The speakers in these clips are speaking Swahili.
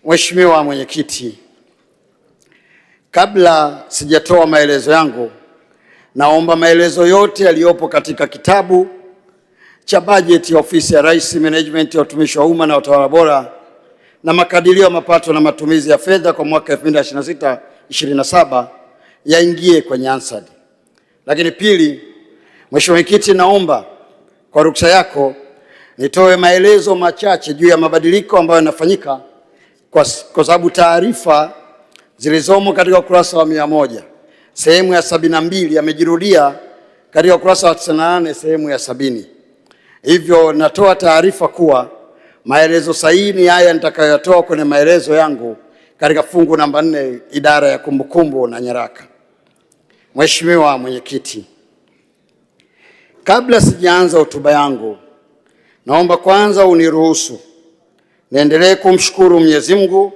Mheshimiwa Mwenyekiti, kabla sijatoa maelezo yangu, naomba maelezo yote yaliyopo katika kitabu cha bajeti ya Ofisi ya Rais, Management ya Utumishi wa Umma na Utawala Bora na makadirio ya mapato na matumizi ya fedha kwa mwaka 2026/27 yaingie kwenye Hansard. Lakini pili, Mheshimiwa Mwenyekiti, naomba kwa ruksa yako nitoe maelezo machache juu ya mabadiliko ambayo yanafanyika kwa sababu taarifa zilizomo katika ukurasa wa 100 sehemu ya 72 yamejirudia katika ukurasa wa 98 sehemu ya 70. Hivyo natoa taarifa kuwa maelezo sahihi ni haya nitakayotoa kwenye maelezo yangu katika fungu namba 4 idara ya kumbukumbu na nyaraka. Mheshimiwa Mwenyekiti, kabla sijaanza hotuba yangu, naomba kwanza uniruhusu niendelee kumshukuru Mwenyezi Mungu,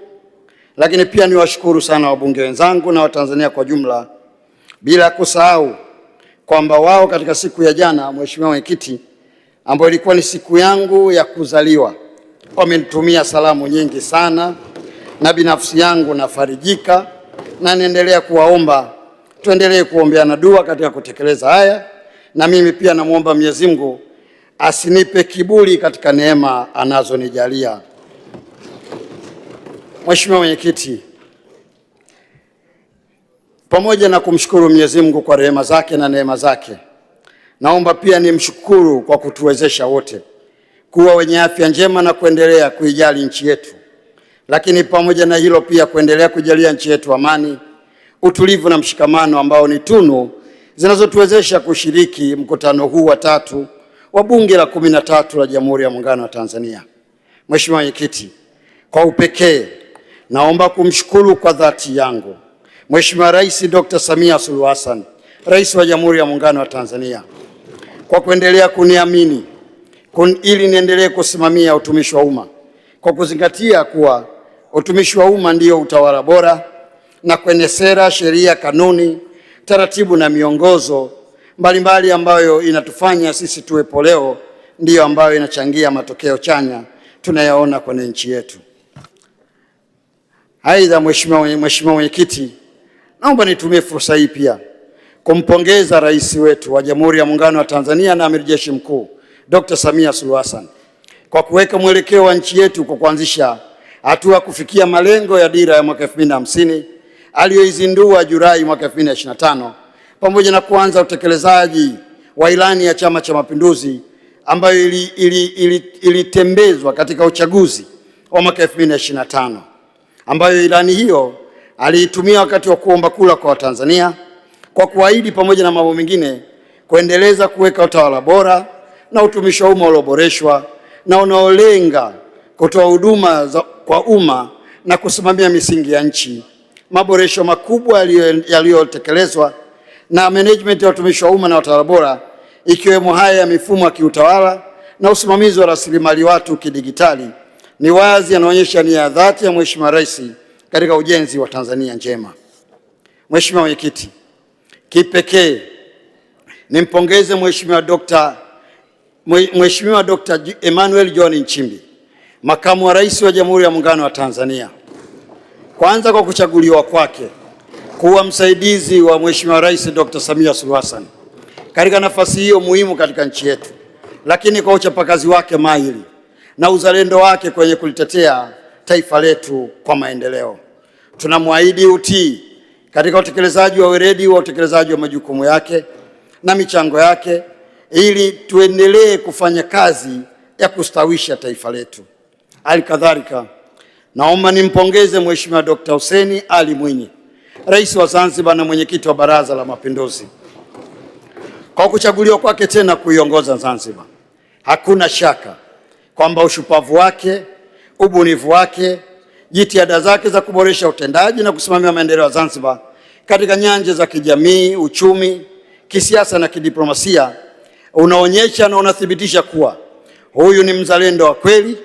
lakini pia niwashukuru sana wabunge wenzangu na Watanzania kwa jumla, bila kusahau kwamba wao katika siku ya jana, Mheshimiwa Mwenyekiti, ambayo ilikuwa ni siku yangu ya kuzaliwa, wamenitumia salamu nyingi sana, na binafsi yangu nafarijika, na niendelea kuwaomba tuendelee kuombeana dua katika kutekeleza haya, na mimi pia namuomba Mwenyezi Mungu asinipe kiburi katika neema anazonijalia. Mheshimiwa Mwenyekiti, pamoja na kumshukuru Mwenyezi Mungu kwa rehema zake na neema zake, naomba pia nimshukuru kwa kutuwezesha wote kuwa wenye afya njema na kuendelea kuijali nchi yetu. Lakini pamoja na hilo pia kuendelea kujalia nchi yetu amani, utulivu na mshikamano ambao ni tunu zinazotuwezesha kushiriki mkutano huu wa 3 wa Bunge la 13 la Jamhuri ya Muungano wa Tanzania. Mheshimiwa Mwenyekiti, kwa upekee naomba kumshukuru kwa dhati yangu Mheshimiwa Rais Dr. Samia Suluhu Hassan, Rais wa Jamhuri ya Muungano wa Tanzania, kwa kuendelea kuniamini ili niendelee kusimamia utumishi wa umma kwa kuzingatia kuwa utumishi wa umma ndio utawala bora, na kwenye sera, sheria, kanuni, taratibu na miongozo mbalimbali ambayo inatufanya sisi tuwepo leo ndiyo ambayo inachangia matokeo chanya tunayaona kwenye nchi yetu. Aidha, Mheshimiwa Mwenyekiti, naomba nitumie fursa hii pia kumpongeza Rais wetu wa Jamhuri ya Muungano wa Tanzania na Amiri Jeshi Mkuu Dr. Samia Suluhu Hassan kwa kuweka mwelekeo wa nchi yetu kwa kuanzisha hatua kufikia malengo ya dira ya mwaka 2050 aliyoizindua Julai mwaka 2025, pamoja na kuanza utekelezaji wa ilani ya Chama cha Mapinduzi ambayo ilitembezwa katika uchaguzi wa mwaka 2025, ambayo ilani hiyo aliitumia wakati wa kuomba kura kwa Watanzania kwa kuahidi pamoja na mambo mengine kuendeleza kuweka utawala bora na utumishi wa umma ulioboreshwa na unaolenga kutoa huduma kwa umma na kusimamia misingi ya nchi. Maboresho makubwa yaliyotekelezwa na management ya utumishi wa umma na utawala bora, ikiwemo haya ya mifumo ya kiutawala na usimamizi wa rasilimali watu kidigitali, ni wazi yanaonyesha nia ya dhati ya Mheshimiwa Rais katika ujenzi wa Tanzania njema. Mheshimiwa Mwenyekiti, kipekee nimpongeze Mheshimiwa Dr. Emmanuel John Nchimbi, Makamu wa Rais wa Jamhuri ya Muungano wa Tanzania, kwanza kwa kuchaguliwa kwake kuwa msaidizi wa Mheshimiwa Rais Dr. Samia Suluhu Hassan katika nafasi hiyo muhimu katika nchi yetu, lakini kwa uchapakazi wake mahiri na uzalendo wake kwenye kulitetea taifa letu kwa maendeleo. Tunamwahidi utii katika utekelezaji wa weledi wa utekelezaji wa majukumu yake na michango yake ili tuendelee kufanya kazi ya kustawisha taifa letu. Halikadhalika, naomba nimpongeze Mheshimiwa Dr. Hussein Ali Mwinyi, Rais wa Zanzibar na mwenyekiti wa Baraza la Mapinduzi, kwa kuchaguliwa kwake tena kuiongoza Zanzibar. Hakuna shaka kwamba ushupavu wake, ubunifu wake, jitihada zake za kuboresha utendaji na kusimamia maendeleo ya Zanzibar katika nyanja za kijamii, uchumi, kisiasa na kidiplomasia unaonyesha na unathibitisha kuwa huyu ni mzalendo wa kweli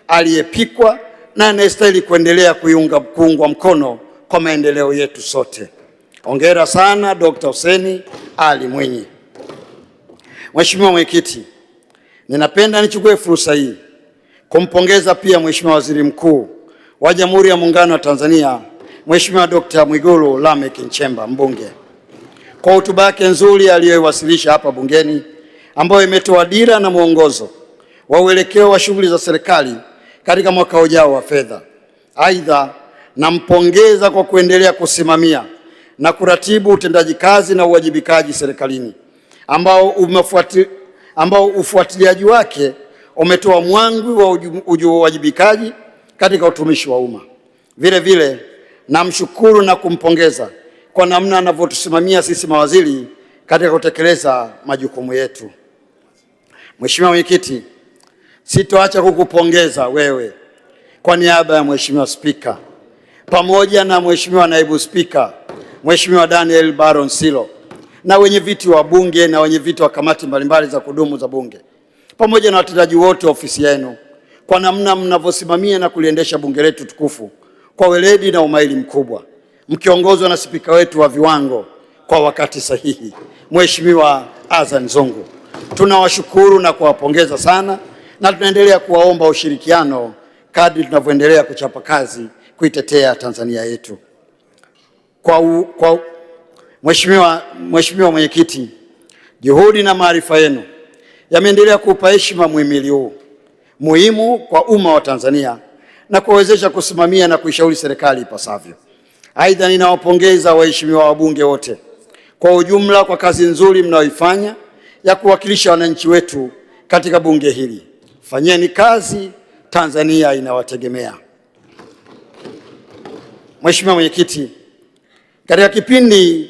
aliyepikwa na anayestahili kuendelea kuungwa mkono kwa maendeleo yetu sote. Hongera sana Dr. Hussein Ali Mwinyi. Mheshimiwa Mwenyekiti, ninapenda nichukue fursa hii kumpongeza pia Mheshimiwa Waziri Mkuu wa Jamhuri ya Muungano wa Tanzania, Mheshimiwa Dr. Mwigulu Lameck Nchemba, mbunge, kwa hotuba yake nzuri aliyoiwasilisha hapa bungeni, ambayo imetoa dira na mwongozo wa uelekeo wa shughuli za serikali katika mwaka ujao wa fedha. Aidha, nampongeza kwa kuendelea kusimamia na kuratibu utendaji kazi na uwajibikaji serikalini ambao ufuatiliaji wake umetoa mwangwi wa uwajibikaji katika utumishi wa umma. Vile vile namshukuru na kumpongeza kwa namna anavyotusimamia sisi mawaziri katika kutekeleza majukumu yetu. Mheshimiwa Mwenyekiti, sitoacha kukupongeza wewe kwa niaba ya Mheshimiwa Spika pamoja na Mheshimiwa Naibu Spika Mheshimiwa Daniel Baron Silo na wenye viti wa Bunge na wenye viti wa kamati mbalimbali za kudumu za Bunge pamoja na watendaji wote wa ofisi yenu kwa namna mnavyosimamia na kuliendesha Bunge letu tukufu kwa weledi na umahiri mkubwa, mkiongozwa na Spika wetu wa viwango kwa wakati sahihi, Mheshimiwa Azan Zungu. Tunawashukuru na kuwapongeza sana, na tunaendelea kuwaomba ushirikiano kadri tunavyoendelea kuchapa kazi kuitetea Tanzania yetu. Mheshimiwa Mwenyekiti, juhudi na maarifa yenu yameendelea kuupa heshima muhimili huu muhimu kwa umma wa Tanzania na kuwezesha kusimamia na kuishauri serikali ipasavyo. Aidha, ninawapongeza waheshimiwa wabunge wote kwa ujumla kwa kazi nzuri mnayoifanya ya kuwakilisha wananchi wetu katika bunge hili. Fanyeni kazi, Tanzania inawategemea. Mheshimiwa Mwenyekiti, katika kipindi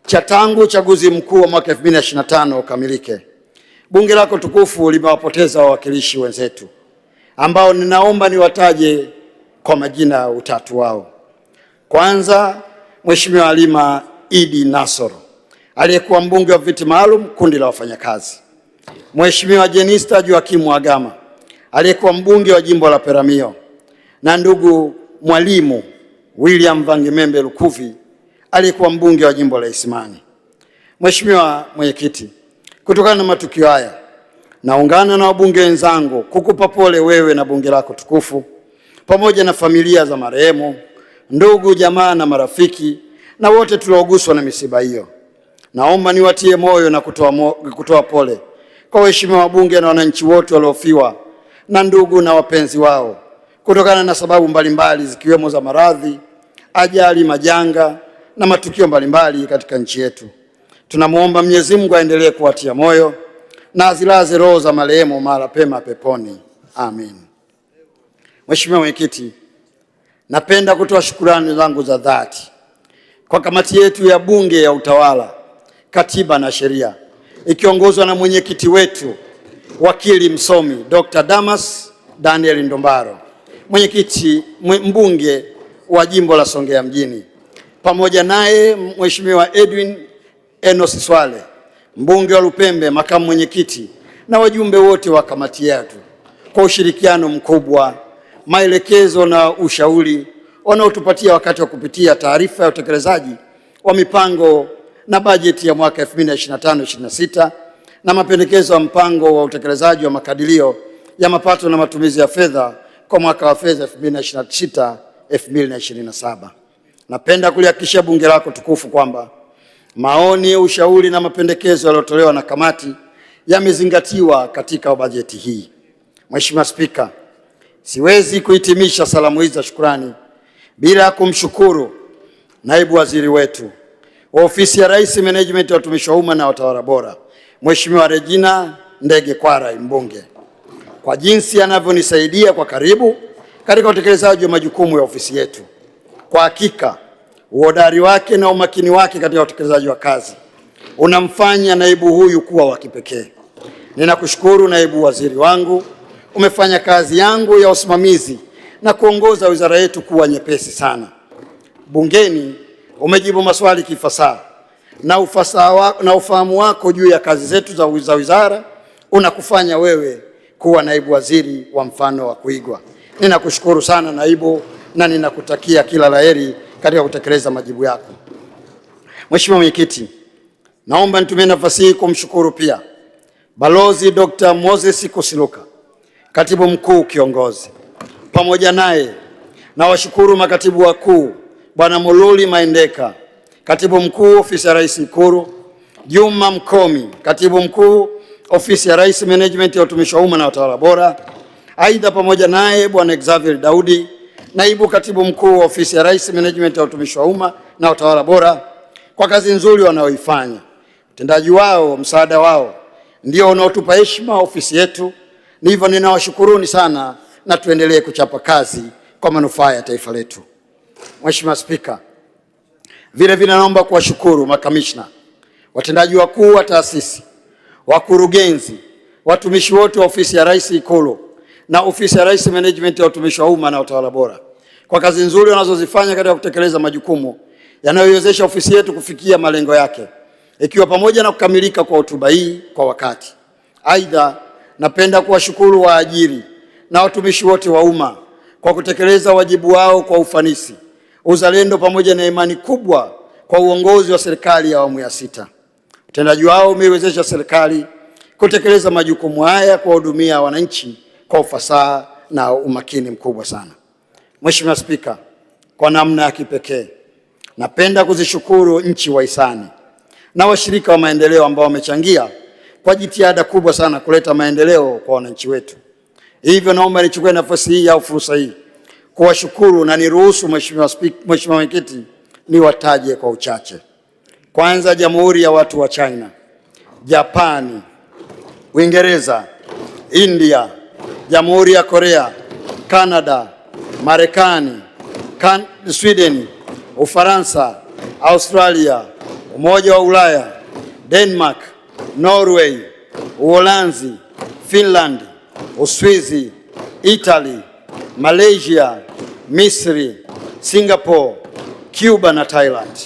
cha tangu uchaguzi mkuu wa mwaka 2025 ukamilike, bunge lako tukufu limewapoteza wawakilishi wenzetu ambao ninaomba niwataje kwa majina utatu wao. Kwanza, Mheshimiwa Halima Idi Nasoro aliyekuwa mbunge wa viti maalum kundi la wafanyakazi. Mheshimiwa Jenista Joakim Mhagama aliyekuwa mbunge wa jimbo la Peramiho, na ndugu Mwalimu William Vangemembe Lukuvi aliyekuwa mbunge wa jimbo la Isimani. Mheshimiwa Mwenyekiti, kutokana na matukio haya, naungana na wabunge wenzangu kukupa pole wewe na bunge lako tukufu pamoja na familia za marehemu, ndugu, jamaa na marafiki na wote tulioguswa na misiba hiyo. Naomba niwatie moyo na kutoa pole kwa waheshimiwa wabunge na wananchi wote waliofiwa na ndugu na wapenzi wao kutokana na sababu mbalimbali zikiwemo za maradhi, ajali, majanga na matukio mbalimbali katika nchi yetu. Tunamwomba Mwenyezi Mungu aendelee kuwatia moyo na azilaze roho za marehemu mahali pema peponi. Amin. Mheshimiwa Mwenyekiti, napenda kutoa shukrani zangu za dhati kwa kamati yetu ya Bunge ya Utawala, Katiba na Sheria ikiongozwa na mwenyekiti wetu wakili msomi Dr. Damas Daniel Ndombaro, mwenyekiti mbunge wa jimbo la Songea mjini, pamoja naye Mheshimiwa Edwin Enos Swale, mbunge wa Lupembe, makamu mwenyekiti, na wajumbe wote wa kamati yetu kwa ushirikiano mkubwa, maelekezo na ushauri wanaotupatia wakati wa kupitia taarifa ya utekelezaji wa mipango na bajeti ya mwaka 2025-26 na mapendekezo ya mpango wa utekelezaji wa makadirio ya mapato na matumizi ya fedha kwa mwaka wa fedha 2026-2027. Napenda kulihakikishia bunge lako tukufu kwamba maoni, ushauri na mapendekezo yaliyotolewa na kamati yamezingatiwa katika bajeti hii. Mheshimiwa Spika, siwezi kuhitimisha salamu hizi za shukrani bila kumshukuru naibu waziri wetu wa ofisi ya Rais, Management ya Watumishi wa Umma na Watawala Bora, Mheshimiwa Regina Ndege Kwarai, mbunge, kwa jinsi anavyonisaidia kwa karibu katika utekelezaji wa majukumu ya ofisi yetu. Kwa hakika uhodari wake na umakini wake katika utekelezaji wa kazi unamfanya naibu huyu kuwa wa kipekee. Ninakushukuru naibu waziri wangu, umefanya kazi yangu ya usimamizi na kuongoza wizara yetu kuwa nyepesi sana. Bungeni umejibu maswali kifasaha na ufahamu wako juu ya kazi zetu za wizara unakufanya wewe kuwa naibu waziri wa mfano wa kuigwa. Ninakushukuru sana naibu, na ninakutakia kila laheri katika kutekeleza majibu yako. Mheshimiwa Mwenyekiti, naomba nitumie nafasi hii kumshukuru pia Balozi Dr. Moses Kusiluka, Katibu Mkuu Kiongozi, pamoja naye Na washukuru makatibu wakuu Bwana Mululi Maendeka, Katibu Mkuu Ofisi ya Rais Ikulu, Juma Mkomi, Katibu Mkuu Ofisi ya Rais Management ya Utumishi wa Umma na Utawala Bora. Aidha, pamoja naye Bwana Xavier Daudi, Naibu Katibu Mkuu Ofisi ya Rais Management ya Utumishi wa Umma na Utawala Bora, kwa kazi nzuri wanaoifanya. Utendaji wao, msaada wao ndio unaotupa heshima ofisi yetu. Hivyo ninawashukuruni sana na tuendelee kuchapa kazi kwa manufaa ya taifa letu. Mheshimiwa Spika, vile vile naomba kuwashukuru makamishna, watendaji wakuu wa taasisi, wakurugenzi, watumishi wote wa Ofisi ya Rais Ikulu na Ofisi ya Rais Management ya Utumishi wa Umma na Utawala Bora kwa kazi nzuri wanazozifanya katika kutekeleza majukumu yanayoiwezesha ofisi yetu kufikia malengo yake, ikiwa pamoja na kukamilika kwa hotuba hii kwa wakati. Aidha, napenda kuwashukuru waajiri na watumishi wote wa umma kwa kutekeleza wajibu wao kwa ufanisi, uzalendo pamoja na imani kubwa kwa uongozi wa serikali ya awamu ya sita. Utendaji wao umeiwezesha serikali kutekeleza majukumu haya kuwahudumia wananchi kwa ufasaha na umakini mkubwa sana. Mheshimiwa Spika, kwa namna ya kipekee napenda kuzishukuru nchi wahisani na washirika wa maendeleo ambao wamechangia kwa jitihada kubwa sana kuleta maendeleo kwa wananchi wetu. Hivyo naomba nichukue nafasi hii au fursa hii kuwashukuru, na niruhusu Mheshimiwa Mwenyekiti niwataje kwa uchache. Kwanza, Jamhuri ya Watu wa China, Japani, Uingereza, India, Jamhuri ya Korea, Canada, Marekani, Sweden, Ufaransa, Australia, Umoja wa Ulaya, Denmark, Norway, Uholanzi, Finland, Uswizi, Italy, Malaysia, Misri, Singapore, Cuba na Thailand.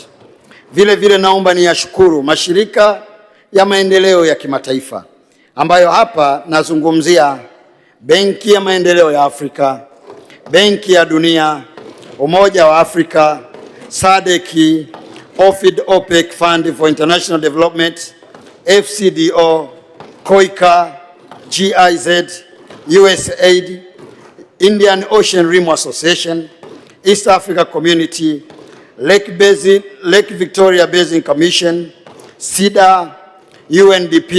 Vile vile naomba niyashukuru mashirika ya maendeleo ya kimataifa ambayo hapa nazungumzia Benki ya Maendeleo ya Afrika, Benki ya Dunia, Umoja wa Afrika, SADC, OFID OPEC Fund for International Development, FCDO, COICA, GIZ, USAID, Indian Ocean Rim Association, East Africa Community, Lake Victoria Basin Commission, SIDA, UNDP,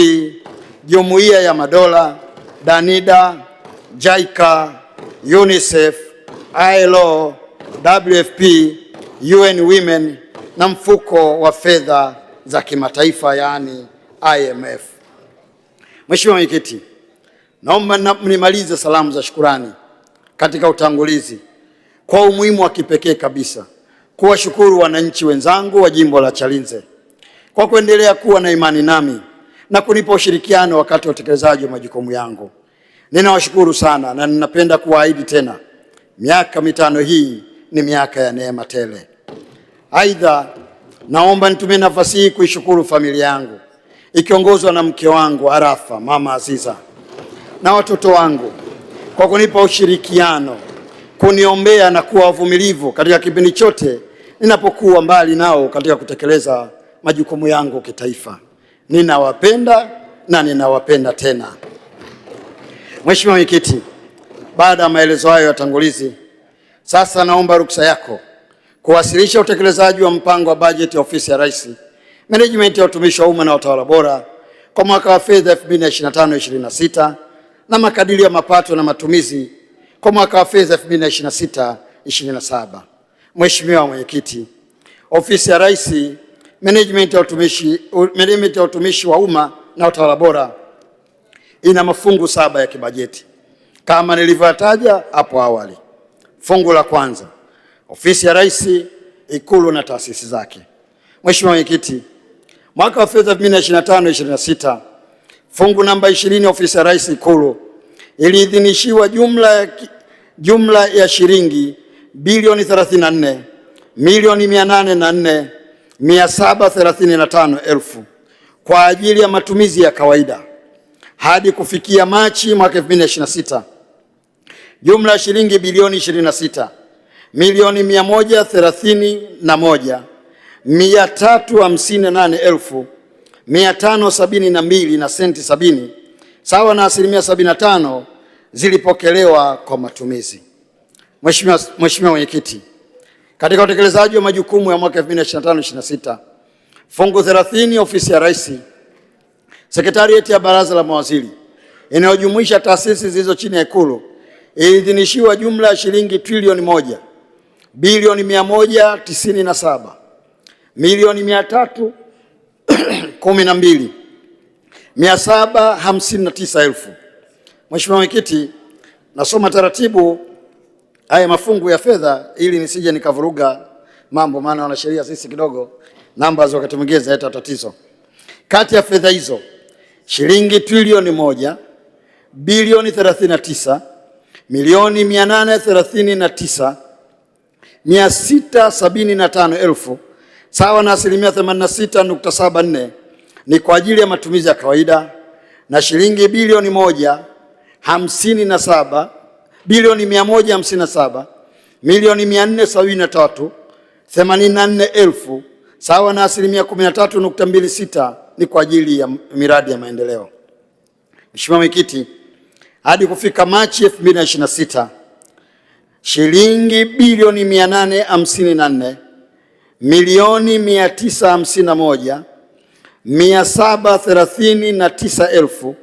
Jumuiya ya Madola, DANIDA, JICA, UNICEF, ILO, WFP, UN Women na mfuko wa fedha za kimataifa yani IMF. Mheshimiwa Mwenyekiti, naomba nimalize salamu za shukurani katika utangulizi kwa umuhimu wa kipekee kabisa kuwashukuru wananchi wenzangu wa jimbo la Chalinze kwa kuendelea kuwa na imani nami na kunipa ushirikiano wakati wa utekelezaji wa majukumu yangu. Ninawashukuru sana na ninapenda kuwaahidi tena, miaka mitano hii ni miaka ya neema tele. Aidha, naomba nitumie nafasi hii kuishukuru familia yangu ikiongozwa na mke wangu Arafa, Mama Aziza, na watoto wangu kwa kunipa ushirikiano, kuniombea na kuwa wavumilivu katika kipindi chote ninapokuwa mbali nao katika kutekeleza majukumu yangu kitaifa. Ninawapenda na ninawapenda tena. Mheshimiwa Mwenyekiti, baada ya maelezo hayo ya tangulizi, sasa naomba ruksa yako kuwasilisha utekelezaji wa mpango wa bajeti ya Ofisi ya Rais, Management ya Utumishi wa Umma na Utawala Bora kwa mwaka wa fedha 2025/26 na makadirio ya mapato na matumizi kwa mwaka wa fedha 2026/27. Mheshimiwa Mwenyekiti, Ofisi ya Rais, Management ya Utumishi wa Umma na Utawala Bora ina mafungu 7 ya kibajeti kama nilivyotaja hapo awali. Fungu la kwanza, Ofisi ya Rais, Ikulu na taasisi zake. Mheshimiwa Mwenyekiti, mwaka wa fedha 2025/26 fungu namba 20 Ofisi ya Rais Ikulu iliidhinishiwa jumla ya shilingi bilioni 34,804,735 kwa ajili ya matumizi ya kawaida. Hadi kufikia Machi mwaka 2026, jumla ya shilingi bilioni 26,331,358,572 na senti 70 sawa na 75% zilipokelewa kwa matumizi. Mheshimiwa Mwenyekiti, katika utekelezaji wa majukumu ya mwaka 2025/26, fungu 30 Ofisi ya Rais, Sekretarieti ya Baraza la Mawaziri inayojumuisha taasisi zilizo chini ya Ikulu iliidhinishiwa jumla ya shilingi trilioni 1 bilioni 197 milioni 312 759 elfu. Mheshimiwa Mwenyekiti, nasoma taratibu haya mafungu ya fedha ili nisije nikavuruga mambo, maana wanasheria sisi kidogo namba wakati mwingine zinaleta tatizo. Kati ya fedha hizo shilingi trilioni 1 bilioni 39 milioni 839 675 elfu sawa na 86.74 ni kwa ajili ya matumizi ya kawaida, na shilingi bilioni 157 bilioni 157 milioni 473 84 elfu sawa na 13.26 ni kwa ajili ya miradi ya maendeleo. Mheshimiwa Mwenyekiti, hadi kufika Machi 2026 shilingi bilioni 854 milioni 951 739 elfu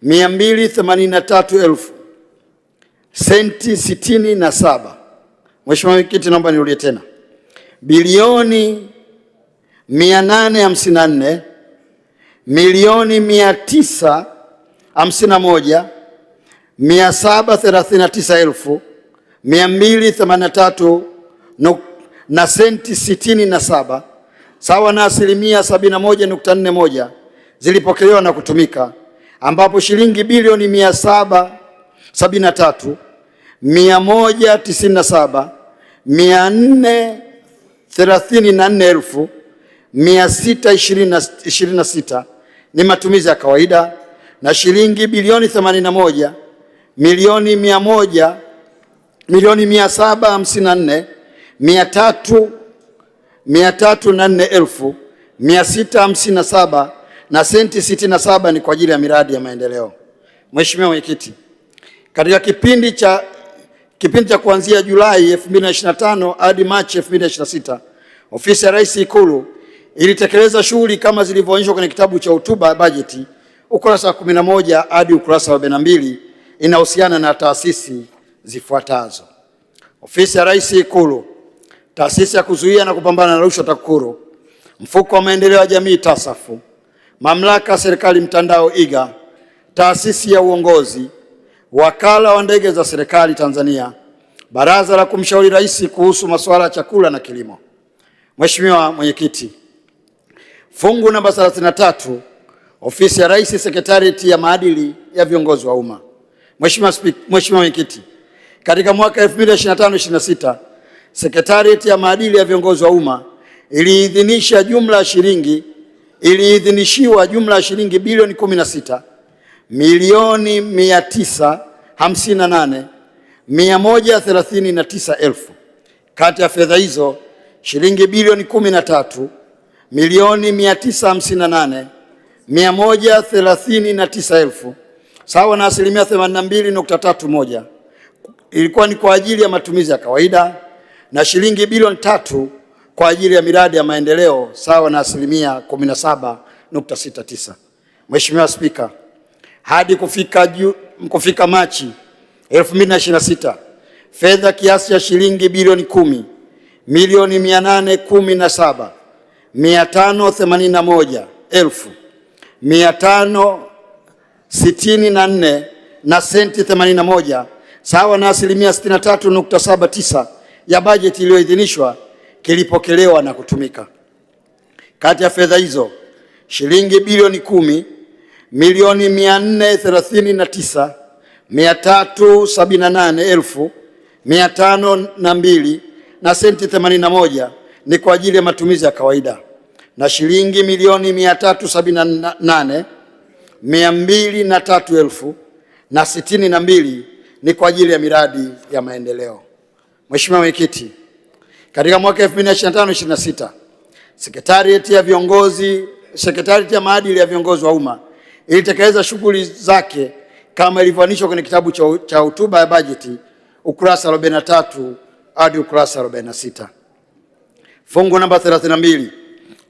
283 elfu senti 67. Mheshimiwa Mwenyekiti, naomba nirudie tena, bilioni 854 milioni 951 739 elfu 283 na senti 67 sawa na 71.41 zilipokelewa na kutumika, ambapo shilingi bilioni 773 197 434 elfu 626 ni matumizi ya kawaida, na shilingi bilioni 81 milioni 100 milioni 754 304 elfu 657 na senti 67 ni kwa ajili ya miradi ya maendeleo. Mheshimiwa Mwenyekiti, katika kipindi cha kuanzia Julai 2025 hadi Machi 2026, Ofisi ya Rais Ikulu ilitekeleza shughuli kama zilivyoonyeshwa kwenye kitabu cha hotuba ya bajeti ukurasa wa 11 hadi ukurasa wa 42. Inahusiana na taasisi zifuatazo: Ofisi ya Rais Ikulu, Taasisi ya Kuzuia na Kupambana na Rushwa TAKUKURU, Mfuko wa Maendeleo ya Jamii TASAFU, Mamlaka ya Serikali Mtandao IGA, Taasisi ya Uongozi, Wakala wa Ndege za Serikali Tanzania, Baraza la Kumshauri Rais kuhusu masuala ya chakula na kilimo. Mheshimiwa Mwenyekiti, fungu namba 33 Ofisi ya Rais, Sekretarieti ya Maadili ya Viongozi wa Umma. Mheshimiwa Mwenyekiti, katika mwaka 2025/26 Sekretarieti ya Maadili ya Viongozi wa Umma iliidhinishiwa jumla ya shilingi bilioni 16 milioni 958 139 elfu. Kati ya fedha hizo shilingi bilioni 13 milioni 958 139 elfu sawa na 82.31 ilikuwa ni kwa ajili ya matumizi ya kawaida, na shilingi bilioni 3 kwa ajili ya miradi ya maendeleo sawa na 17.69. Mheshimiwa Spika, hadi kufika Machi 2026 fedha kiasi cha shilingi bilioni 10 milioni 817 581 elfu 564 na senti 81 sawa na 63.79 ya bajeti iliyoidhinishwa kilipokelewa na kutumika. Kati ya fedha hizo shilingi bilioni 10 milioni 439 378 elfu 502 na senti 81 ni kwa ajili ya matumizi ya kawaida, na shilingi milioni 378 203 elfu na 62 ni kwa ajili ya miradi ya maendeleo. Mheshimiwa Mwenyekiti, katika mwaka 2025/26 Sekretarieti ya Maadili ya Viongozi wa Umma ilitekeleza shughuli zake kama ilivyoainishwa kwenye kitabu cha hotuba ya bajeti ukurasa 43 hadi ukurasa 46. Fungu namba 32,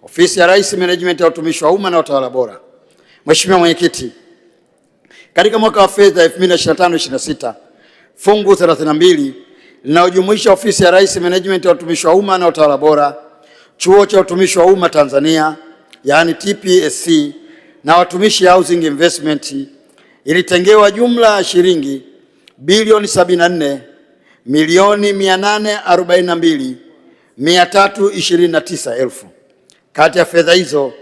Ofisi ya Rais, Management ya Utumishi wa Umma na Utawala Bora. Mheshimiwa Mwenyekiti, katika mwaka wa fedha 2025/26 fungu 32 linalojumuisha Ofisi ya Rais, Management ya Utumishi wa Umma na Utawala Bora, Chuo cha Utumishi wa Umma Tanzania yaani TPSC na Watumishi Housing Investment ilitengewa jumla ya shilingi bilioni 74,842,329,000. Kati ya fedha hizo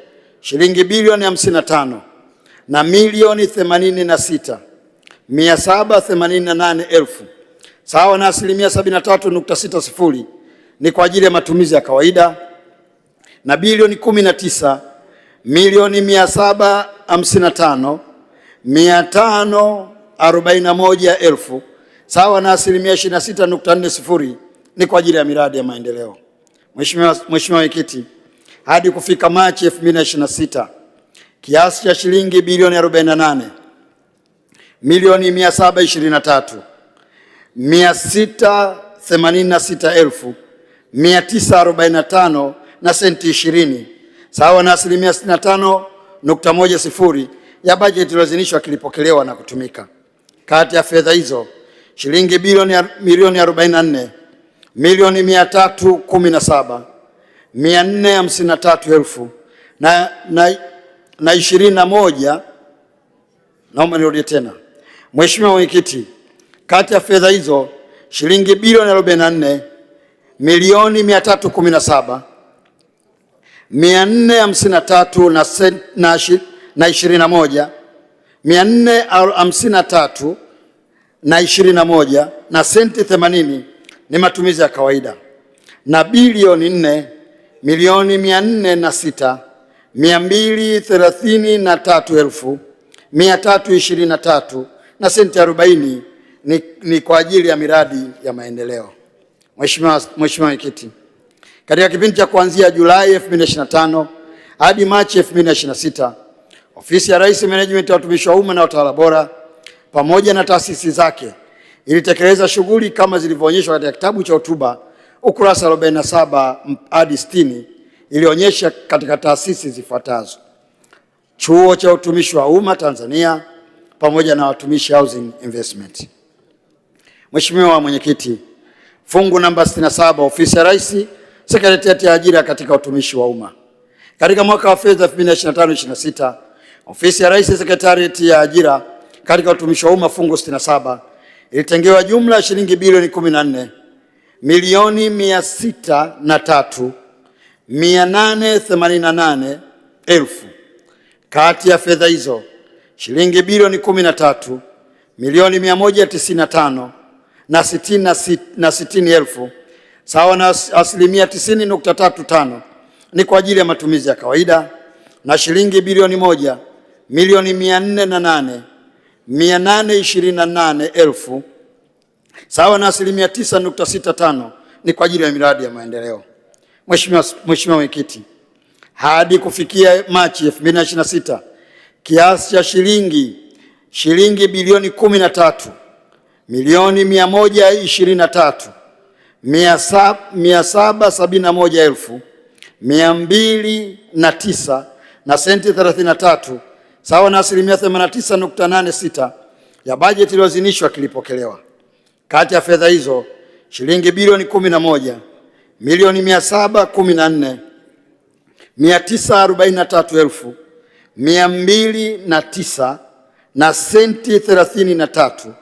shilingi bilioni 55 na milioni 86,788,000 sawa na asilimia 73.60 ni kwa ajili ya matumizi ya kawaida na bilioni 19,755,541,000 sawa na asilimia 26.40 ni kwa ajili ya miradi ya maendeleo. Mheshimiwa Mwenyekiti, hadi kufika Machi 2026 kiasi cha shilingi bilioni 48,686,945 na senti 20 sawa na asilimia 65.10 ya bajeti iliyoidhinishwa kilipokelewa na kutumika. Kati ya fedha hizo shilingi milioni 44,317,453,000 na 21. Naomba nirudie tena. Mheshimiwa Mwenyekiti, kati ya fedha hizo shilingi bilioni 44,453,453,21 na senti 80 ni matumizi ya kawaida na bilioni 4,406,233,323 na senti 40 ni kwa ajili ya miradi ya maendeleo. Mheshimiwa Mwenyekiti, katika kipindi cha kuanzia Julai 2025 hadi Machi 2026, Ofisi ya Rais, Management ya Utumishi wa Umma na Utawala Bora pamoja na taasisi zake ilitekeleza shughuli kama zilivyoonyeshwa katika kitabu cha hotuba ukurasa 47 hadi 60. Ilionyesha katika taasisi zifuatazo: Chuo cha Utumishi wa Umma Tanzania pamoja na Watumishi Housing Investment. Mheshimiwa Mwenyekiti, fungu namba 67, Ofisi ya Rais, Sekretarieti ya Ajira katika Utumishi wa Umma. Katika mwaka wa fedha 2025/26 Ofisi ya Rais, Sekretarieti ya Ajira katika Utumishi wa Umma fungu 67 ilitengewa jumla ya shilingi bilioni 14,603,888,000. Kati ya fedha hizo shilingi bilioni 13,195,000 na 60,000 sawa na asilimia 90.35 ni kwa ajili ya matumizi ya kawaida na shilingi bilioni 1,828,828,000 sawa na asilimia 9.65 ni kwa ajili ya miradi ya maendeleo. Mheshimiwa Mwenyekiti, hadi kufikia Machi 2026 kiasi cha shilingi bilioni 13,123,771,209 na senti 33 sawa na asilimia 89.86 ya bajeti iliyoidhinishwa kilipokelewa. Kati ya fedha hizo shilingi bilioni 11,714,943,209 na senti 33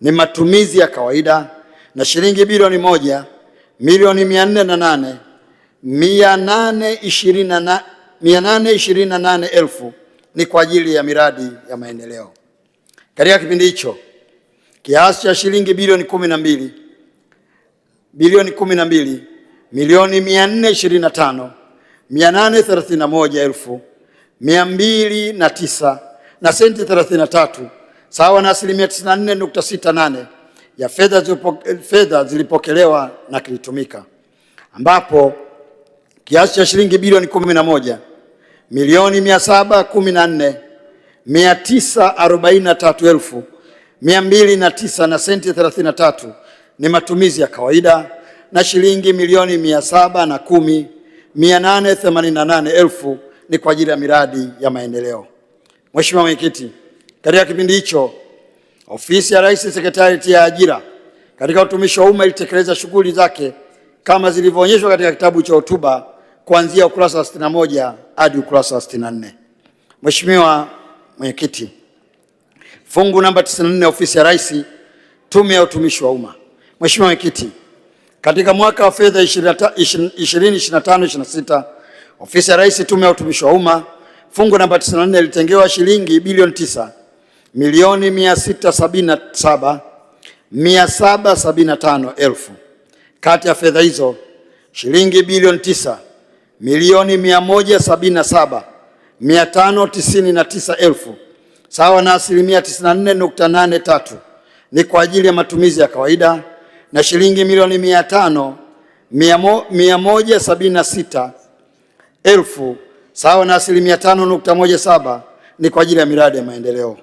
ni matumizi ya kawaida na shilingi bilioni 1,408,828,000 ni kwa ajili ya miradi ya maendeleo. Katika kipindi hicho kiasi cha shilingi bilioni 12,425,831,209 na senti 33 sawa na asilimia 94.68 ya fedha zilipokelewa na kilitumika, ambapo kiasi cha shilingi bilioni 11,714,943,209 na senti 33 ni matumizi ya kawaida na shilingi milioni 710,888,000 ni kwa ajili ya miradi ya maendeleo. Mheshimiwa Mwenyekiti, katika kipindi hicho Ofisi ya Rais Sekretarieti ya Ajira katika Utumishi wa Umma ilitekeleza shughuli zake kama zilivyoonyeshwa katika kitabu cha hotuba kuanzia ukurasa wa 61 hadi ukurasa wa 64. Mheshimiwa Mwenyekiti, fungu namba 94 Ofisi ya Rais, Tume ya Utumishi wa Umma. Mheshimiwa Mwenyekiti, katika mwaka wa fedha 2025/26 Ofisi ya Rais, Tume ya Utumishi wa Umma, fungu namba 94 ilitengewa shilingi bilioni 9,677,775,000. Kati ya fedha hizo shilingi bilioni 9,177,599,000 sawa na asilimia 94.83 ni kwa ajili ya matumizi ya kawaida na shilingi milioni 176,000 sawa na asilimia 5.17 ni kwa ajili ya miradi ya maendeleo.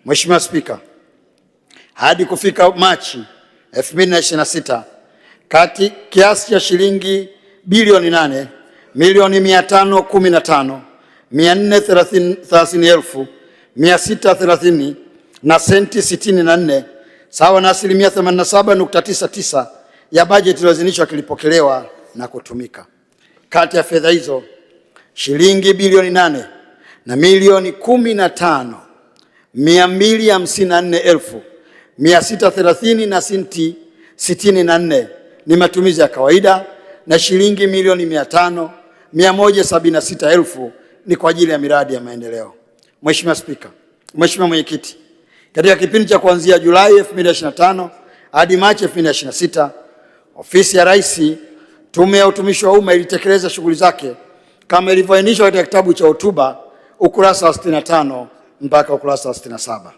Mheshimiwa Spika, hadi kufika Machi 2026 kiasi cha shilingi bilioni 8,555,430,630 na senti 64 sawa na asilimia 87.99 ya bajeti iliyoidhinishwa kilipokelewa na kutumika. Kati ya fedha hizo shilingi bilioni 8 na milioni 15,254,630 na senti 64 ni matumizi ya kawaida na shilingi milioni 500,176,000 ni kwa ajili ya miradi ya maendeleo. Mheshimiwa Spika, Mheshimiwa Mwenyekiti, katika kipindi cha kuanzia Julai 2025 hadi Machi 2026, Ofisi ya Rais, Tume ya Utumishi wa Umma ilitekeleza shughuli zake kama ilivyoainishwa katika kitabu cha hotuba ukurasa wa 65 mpaka ukurasa wa 67.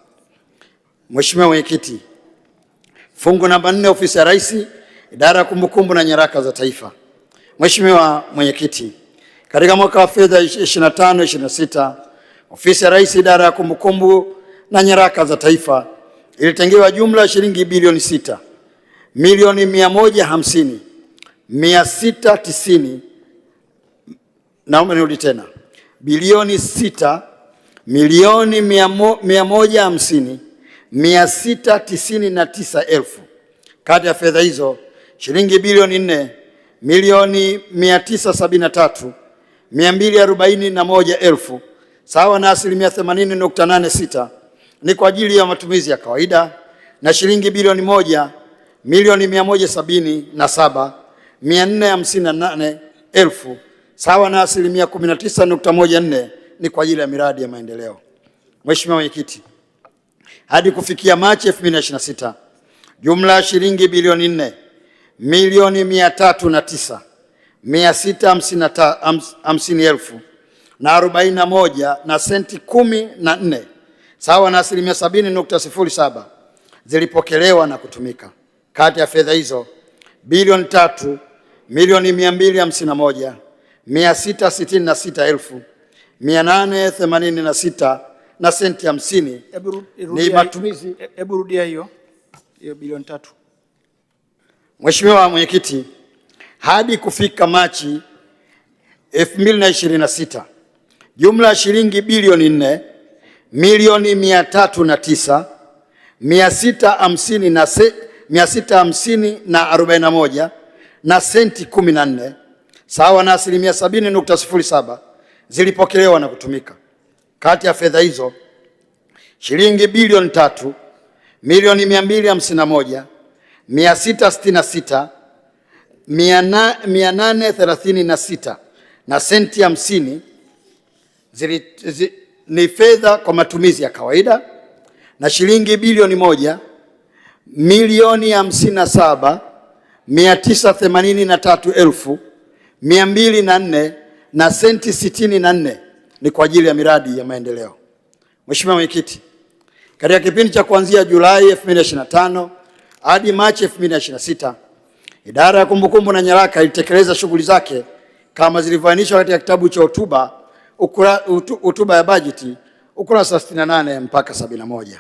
Mheshimiwa Mwenyekiti, fungu namba 4 Ofisi ya Rais, Idara ya Kumbukumbu na Nyaraka za Taifa. Mheshimiwa Mwenyekiti, katika mwaka wa fedha 25/26 Ofisi ya Rais, Idara ya Kumbukumbu na Nyaraka za Taifa ilitengewa jumla ya shilingi bilioni 6,150,690 naomba nirudi tena, bilioni 6,150,699,000. Kati ya fedha hizo shilingi bilioni 4,973,241,000 sawa na asilimia 80.86 ni kwa ajili ya matumizi ya kawaida na shilingi bilioni 1,177,458,000 sawa na asilimia 19.14 ni kwa ajili ya miradi ya maendeleo. Mheshimiwa Mwenyekiti, hadi kufikia Machi 2026 jumla ya shilingi bilioni 4,309,650,000 na 41 na senti 14 sawa na asilimia 70.07 zilipokelewa na kutumika. Kati ya fedha hizo bilioni 3,226,886 na senti 50 ni matumizi. Hebu rudia hiyo bilioni 3. Mheshimiwa Mwenyekiti, hadi kufika Machi 2026 jumla ya shilingi bilioni 4,309,650,41 na senti 14 sawa na asilimia 70.07 zilipokelewa na kutumika. Kati ya fedha hizo shilingi bilioni 3,251,666,836 na senti 50 ni fedha kwa matumizi ya kawaida na shilingi bilioni 1,057,983,204 na senti 64 ni kwa ajili ya miradi ya maendeleo. Mheshimiwa Mwenyekiti, katika kipindi cha kuanzia Julai 2025 hadi Machi 2026 Idara ya Kumbukumbu na Nyaraka ilitekeleza shughuli zake kama zilivyoainishwa katika kitabu cha hotuba ya bajeti ukurasa 68 mpaka 71.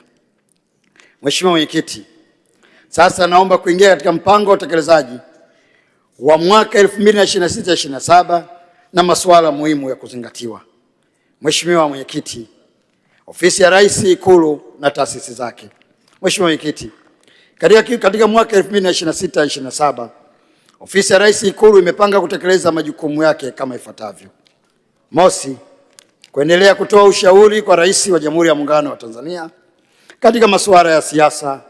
Mheshimiwa Mwenyekiti, Sasa naomba kuingia katika mpango wa utekelezaji wa mwaka 2026/27 na masuala muhimu ya kuzingatiwa. Mheshimiwa Mwenyekiti, Ofisi ya Rais, Ikulu na taasisi zake. Mheshimiwa Mwenyekiti, katika mwaka 2026/27 Ofisi ya Rais, Ikulu imepanga kutekeleza majukumu yake kama ifuatavyo. Mosi, kuendelea kutoa ushauri kwa Rais wa Jamhuri ya Muungano wa Tanzania katika masuala ya siasa,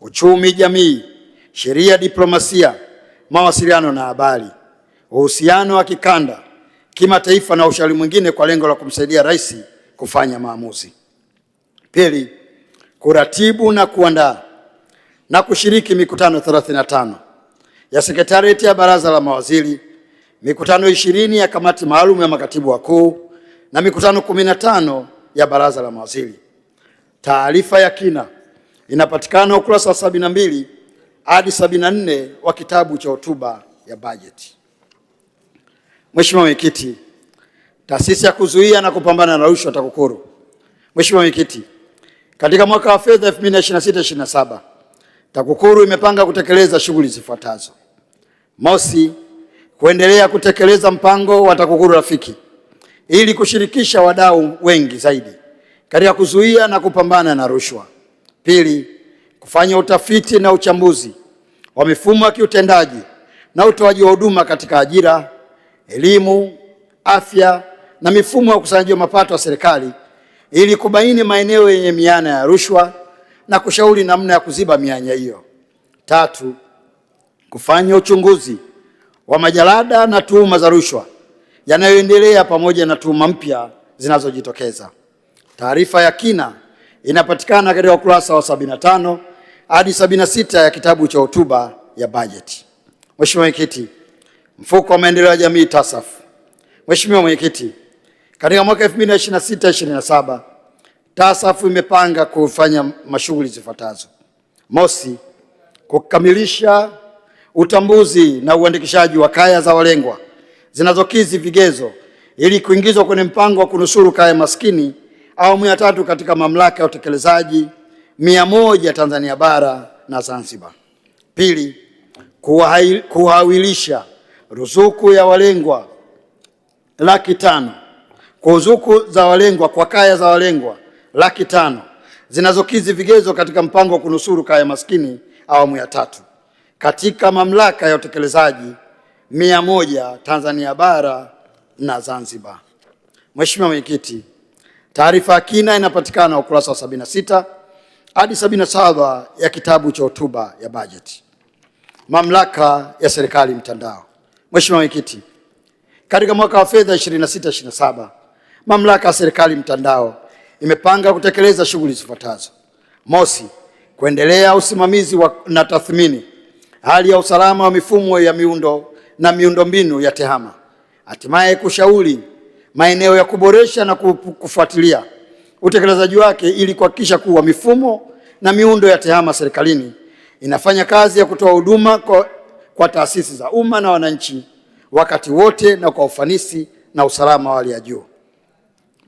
uchumi, jamii, sheria, diplomasia, mawasiliano na habari, uhusiano wa kikanda, kimataifa na ushauri mwingine kwa lengo la kumsaidia Rais kufanya maamuzi. Pili, kuratibu na kuandaa na kushiriki mikutano 35 ya sekretarieti ya Baraza la Mawaziri, mikutano 20 ya kamati maalum ya makatibu wakuu na mikutano 15 ya Baraza la Mawaziri. Taarifa ya kina inapatikana ukurasa wa 72 hadi 74 wa kitabu cha hotuba ya bajeti. Mheshimiwa Mwenyekiti, Taasisi ya Kuzuia na Kupambana na Rushwa TAKUKURU. Mheshimiwa Mwenyekiti, katika mwaka wa fedha 2026/27 TAKUKURU imepanga kutekeleza shughuli zifuatazo. Mosi, kuendelea kutekeleza mpango wa TAKUKURU Rafiki ili kushirikisha wadau wengi zaidi katika kuzuia na kupambana na rushwa. Pili, kufanya utafiti na uchambuzi wa mifumo ya kiutendaji na utoaji wa huduma katika ajira, elimu, afya na mifumo ya ukusanyaji wa mapato ya serikali ili kubaini maeneo yenye mianya ya rushwa na kushauri namna ya kuziba mianya hiyo. Tatu, kufanya uchunguzi wa majalada na tuhuma za rushwa yanayoendelea pamoja na tuhuma mpya zinazojitokeza. Taarifa ya kina inapatikana katika ukurasa wa 75 hadi 76 ya kitabu cha hotuba ya bajeti. Mheshimiwa Mwenyekiti, Mfuko wa Maendeleo ya Jamii TASAF. Mheshimiwa Mwenyekiti, katika mwaka 2026/27 TASAF imepanga kufanya mashughuli zifuatazo. Mosi, kukamilisha utambuzi na uandikishaji wa kaya za walengwa zinazokidhi vigezo ili kuingizwa kwenye mpango wa kunusuru kaya maskini awamu ya 3 katika mamlaka ya utekelezaji 100 Tanzania bara na Zanzibar. Pili, kuhawilisha ruzuku ya walengwa 500,000 kwa ruzuku za walengwa kwa kaya za walengwa 500,000 zinazokidhi vigezo katika mpango wa kunusuru kaya maskini awamu ya 3 katika mamlaka ya utekelezaji 100 Tanzania bara na Zanzibar. Mheshimiwa Mwenyekiti, taarifa ya kina inapatikana ukurasa wa 76 hadi 77 ya kitabu cha hotuba ya bajeti. Mamlaka ya serikali mtandao. Mheshimiwa Mwenyekiti, katika mwaka wa fedha 26/27 mamlaka ya serikali mtandao imepanga kutekeleza shughuli zifuatazo. Mosi, kuendelea usimamizi na tathmini hali ya usalama wa mifumo ya miundombinu ya TEHAMA. Hatimaye kushauri maeneo ya kuboresha na kufuatilia utekelezaji wake ili kuhakikisha kuwa mifumo na miundo ya TEHAMA serikalini inafanya kazi ya kutoa huduma kwa taasisi za umma na wananchi wakati wote na kwa ufanisi na usalama wa hali ya juu.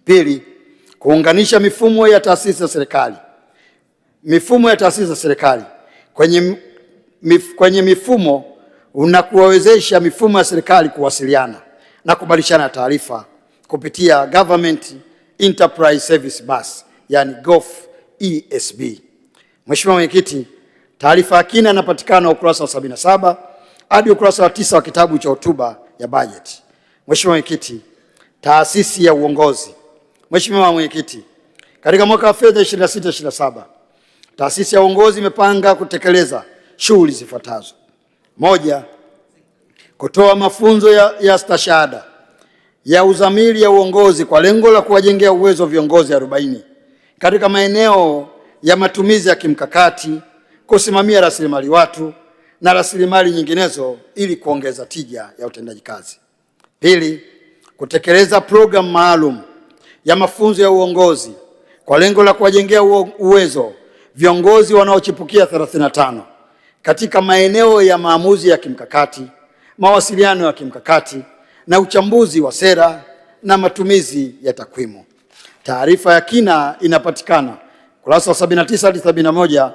Pili, kuunganisha mifumo ya taasisi za serikali. Mifumo ya taasisi za serikali kwenye mifumo unakuwawezesha mifumo ya serikali kuwasiliana na kubadilishana taarifa kupitia Government Enterprise Service Bus, yani GOF-ESB. Mheshimiwa Mwenyekiti, taarifa ya kina inapatikana ukurasa wa 77 hadi ukurasa wa 9 wa kitabu cha hotuba ya bajeti. Mheshimiwa Mwenyekiti, taasisi ya uongozi. Mheshimiwa Mwenyekiti, katika mwaka wa fedha 26/27 taasisi ya uongozi imepanga kutekeleza shughuli zifuatazo. Moja, kutoa mafunzo ya stashahada ya uzamili ya uongozi kwa lengo la kuwajengea uwezo viongozi 40 katika maeneo ya matumizi ya kimkakati, kusimamia rasilimali watu na rasilimali nyinginezo ili kuongeza tija ya utendaji kazi. Pili, kutekeleza programu maalum ya mafunzo ya uongozi kwa lengo la kuwajengea uwezo viongozi wanaochipukia 35 katika maeneo ya maamuzi ya kimkakati, mawasiliano ya kimkakati na uchambuzi wa sera na matumizi ya takwimu. Taarifa ya kina inapatikana kurasa wa 79 hadi 71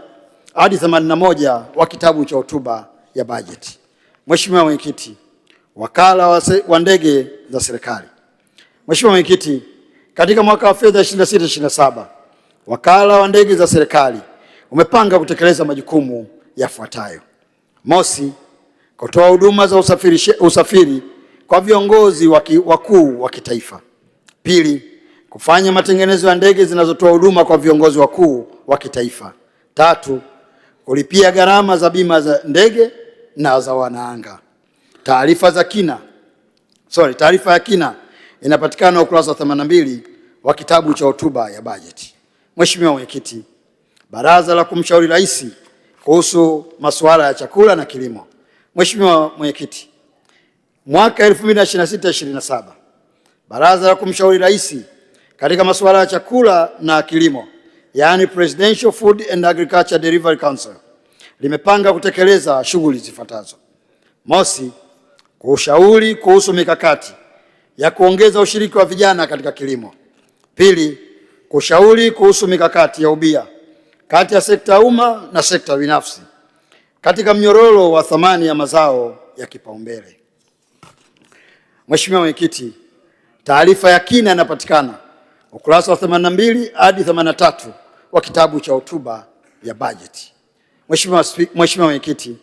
hadi 81 wa kitabu cha hotuba ya bajeti. Mheshimiwa Mwenyekiti, wakala wa ndege za serikali. Mheshimiwa Mwenyekiti, katika mwaka wa fedha 26/27 wakala wa ndege za serikali umepanga kutekeleza majukumu yafuatayo: mosi, kutoa huduma za usafiri kwa viongozi wakuu wa kitaifa; pili, kufanya matengenezo ya ndege zinazotoa huduma kwa viongozi wakuu wa kitaifa; tatu, kulipia gharama za bima za ndege na za wanaanga. Taarifa ya kina inapatikana ukurasa wa 82 wa kitabu cha hotuba ya bajeti. Mheshimiwa Mwenyekiti, Baraza la kumshauri Rais kuhusu masuala ya chakula na kilimo. Mheshimiwa Mwenyekiti, mwaka 2026/27 Baraza la kumshauri Rais katika masuala ya chakula na kilimo, yaani Presidential Food and Agriculture Delivery Council, limepanga kutekeleza shughuli zifuatazo: mosi, kushauri kuhusu mikakati ya kuongeza ushiriki wa vijana katika kilimo; pili, kushauri kuhusu mikakati ya ubia kati ya sekta ya umma na sekta binafsi katika mnyororo wa thamani ya mazao ya kipaumbele. Mheshimiwa Mwenyekiti, taarifa ya kina inapatikana ukurasa wa 82 hadi 83 wa kitabu cha hotuba ya bajeti. Mheshimiwa Mwenyekiti,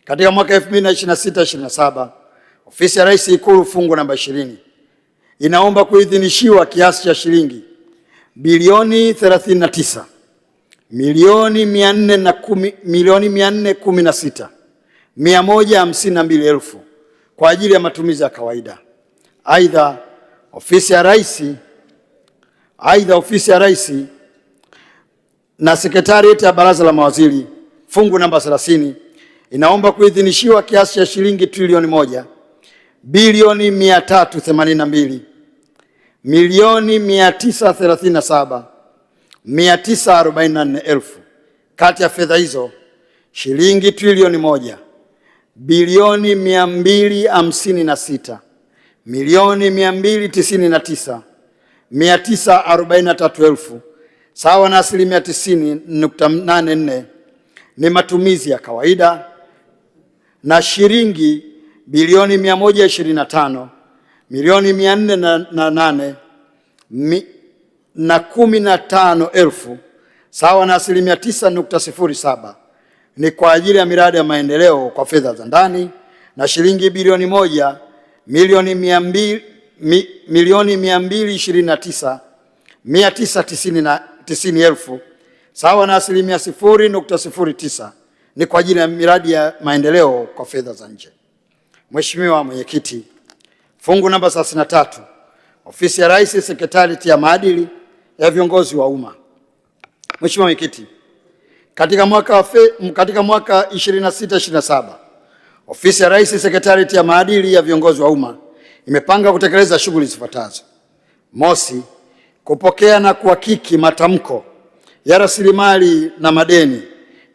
katika mwaka 2026/27 Ofisi ya Rais Ikulu fungu namba 20 inaomba kuidhinishiwa kiasi cha shilingi bilioni 39,416,152 kwa ajili ya matumizi ya kawaida. Aidha, Ofisi ya Rais na Sekretarieti ya Baraza la Mawaziri fungu namba 30 inaomba kuidhinishiwa kiasi cha shilingi trilioni 1,382,937,944,000. Kati ya fedha hizo, shilingi trilioni 1,256,299,943,000 sawa na 90.84% ni matumizi ya kawaida, na shilingi bilioni 125,408,015 sawa na 9.07% ni kwa ajili ya miradi ya maendeleo kwa fedha za ndani, na shilingi bilioni 1,229,990,000 sawa na 0.09% ni kwa ajili ya miradi ya maendeleo kwa fedha za nje. Mheshimiwa Mwenyekiti, fungu namba 33 Ofisi ya Rais, Sekretarieti ya Maadili ya Viongozi wa Umma. Mheshimiwa Mwenyekiti, katika mwaka 26/27 Ofisi ya Rais, Sekretarieti ya Maadili ya Viongozi wa Umma imepanga kutekeleza shughuli zifuatazo: mosi, kupokea na kuhakiki matamko ya rasilimali na madeni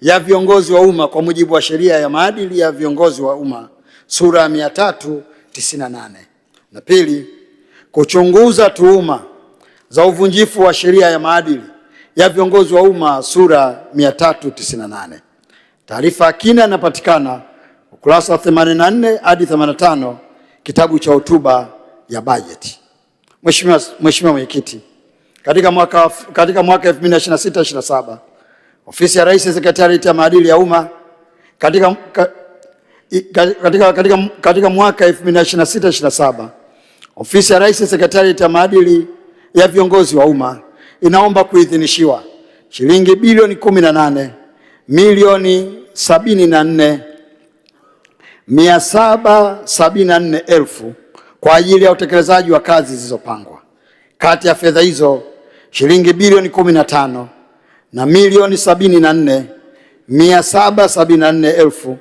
ya viongozi wa umma kwa mujibu wa Sheria ya Maadili ya Viongozi wa Umma sura ya 398; na pili, kuchunguza tuhuma za uvunjifu wa Sheria ya Maadili ya Viongozi wa Umma sura 398. Taarifa ya kina inapatikana ukurasa wa 84 hadi 85 kitabu cha hotuba ya bajeti. Mheshimiwa Mwenyekiti, katika mwaka 2026/27 Ofisi ya Rais, Sekretarieti ya Maadili ya Umma katika mwaka 2026/27 Ofisi ya Rais, Sekretarieti ya Maadili ya Viongozi wa Umma inaomba kuidhinishiwa shilingi bilioni 18,074,774,000 kwa ajili ya utekelezaji wa kazi zilizopangwa. Kati ya fedha hizo, shilingi bilioni 15 na milioni 74,774,000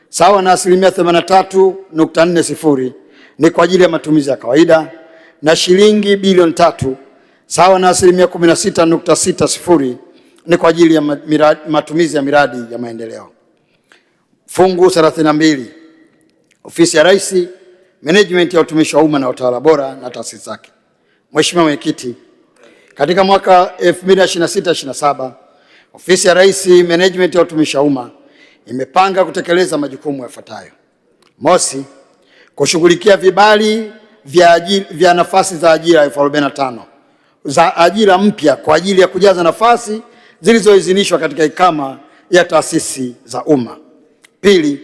sawa na 83.40% ni kwa ajili ya matumizi ya kawaida, na shilingi bilioni 3 sawa na 16.60% ni kwa ajili ya matumizi ya miradi ya maendeleo. Fungu 32 Ofisi ya Rais, Management ya Utumishi wa Umma na Utawala Bora na taasisi zake. Mheshimiwa Mwenyekiti, katika mwaka 2026/27 Ofisi ya Rais, Management ya Utumishi wa Umma imepanga kutekeleza majukumu yafuatayo. Mosi, kushughulikia vibali vya nafasi za ajira 1045 za ajira mpya kwa ajili ya kujaza nafasi zilizoidhinishwa katika ikama ya taasisi za umma. Pili,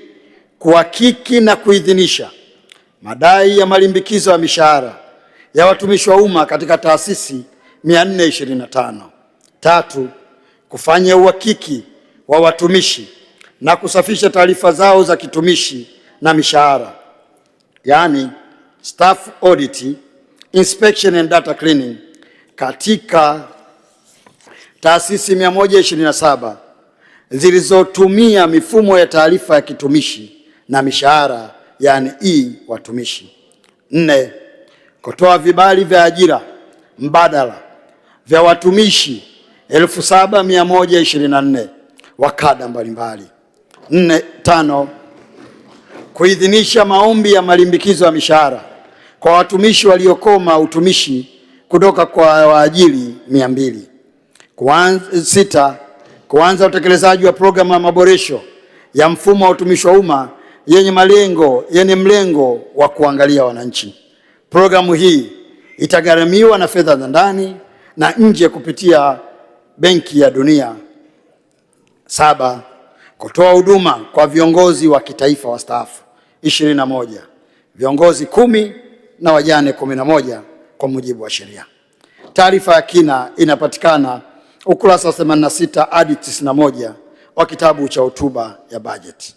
kuhakiki na kuidhinisha madai ya malimbikizo ya mishahara ya watumishi wa umma katika taasisi 425. Tatu, kufanya uhakiki wa watumishi na kusafisha taarifa zao za kitumishi na mishahara, yaani staff audit, inspection and data cleaning katika taasisi 127 zilizotumia mifumo ya taarifa ya kitumishi na mishahara, yaani watumishi. 4, kutoa vibali vya ajira mbadala vya watumishi 7124 wa kada mbalimbali. 5, kuidhinisha maombi ya malimbikizo ya mishahara kwa watumishi waliokoma utumishi kutoka kwa waajiri 200. 6, kuanza utekelezaji wa programu ya maboresho ya mfumo wa utumishi wa umma yenye mlengo wa kuangalia wananchi. Programu hii itagharamiwa na fedha za ndani na nje kupitia Benki ya Dunia. 7, kutoa huduma kwa viongozi wa kitaifa wastaafu 21, viongozi 10 na wajane 11 kwa mujibu wa sheria. Taarifa ya kina inapatikana ukurasa wa 86 hadi 91 wa kitabu cha hotuba ya bajeti.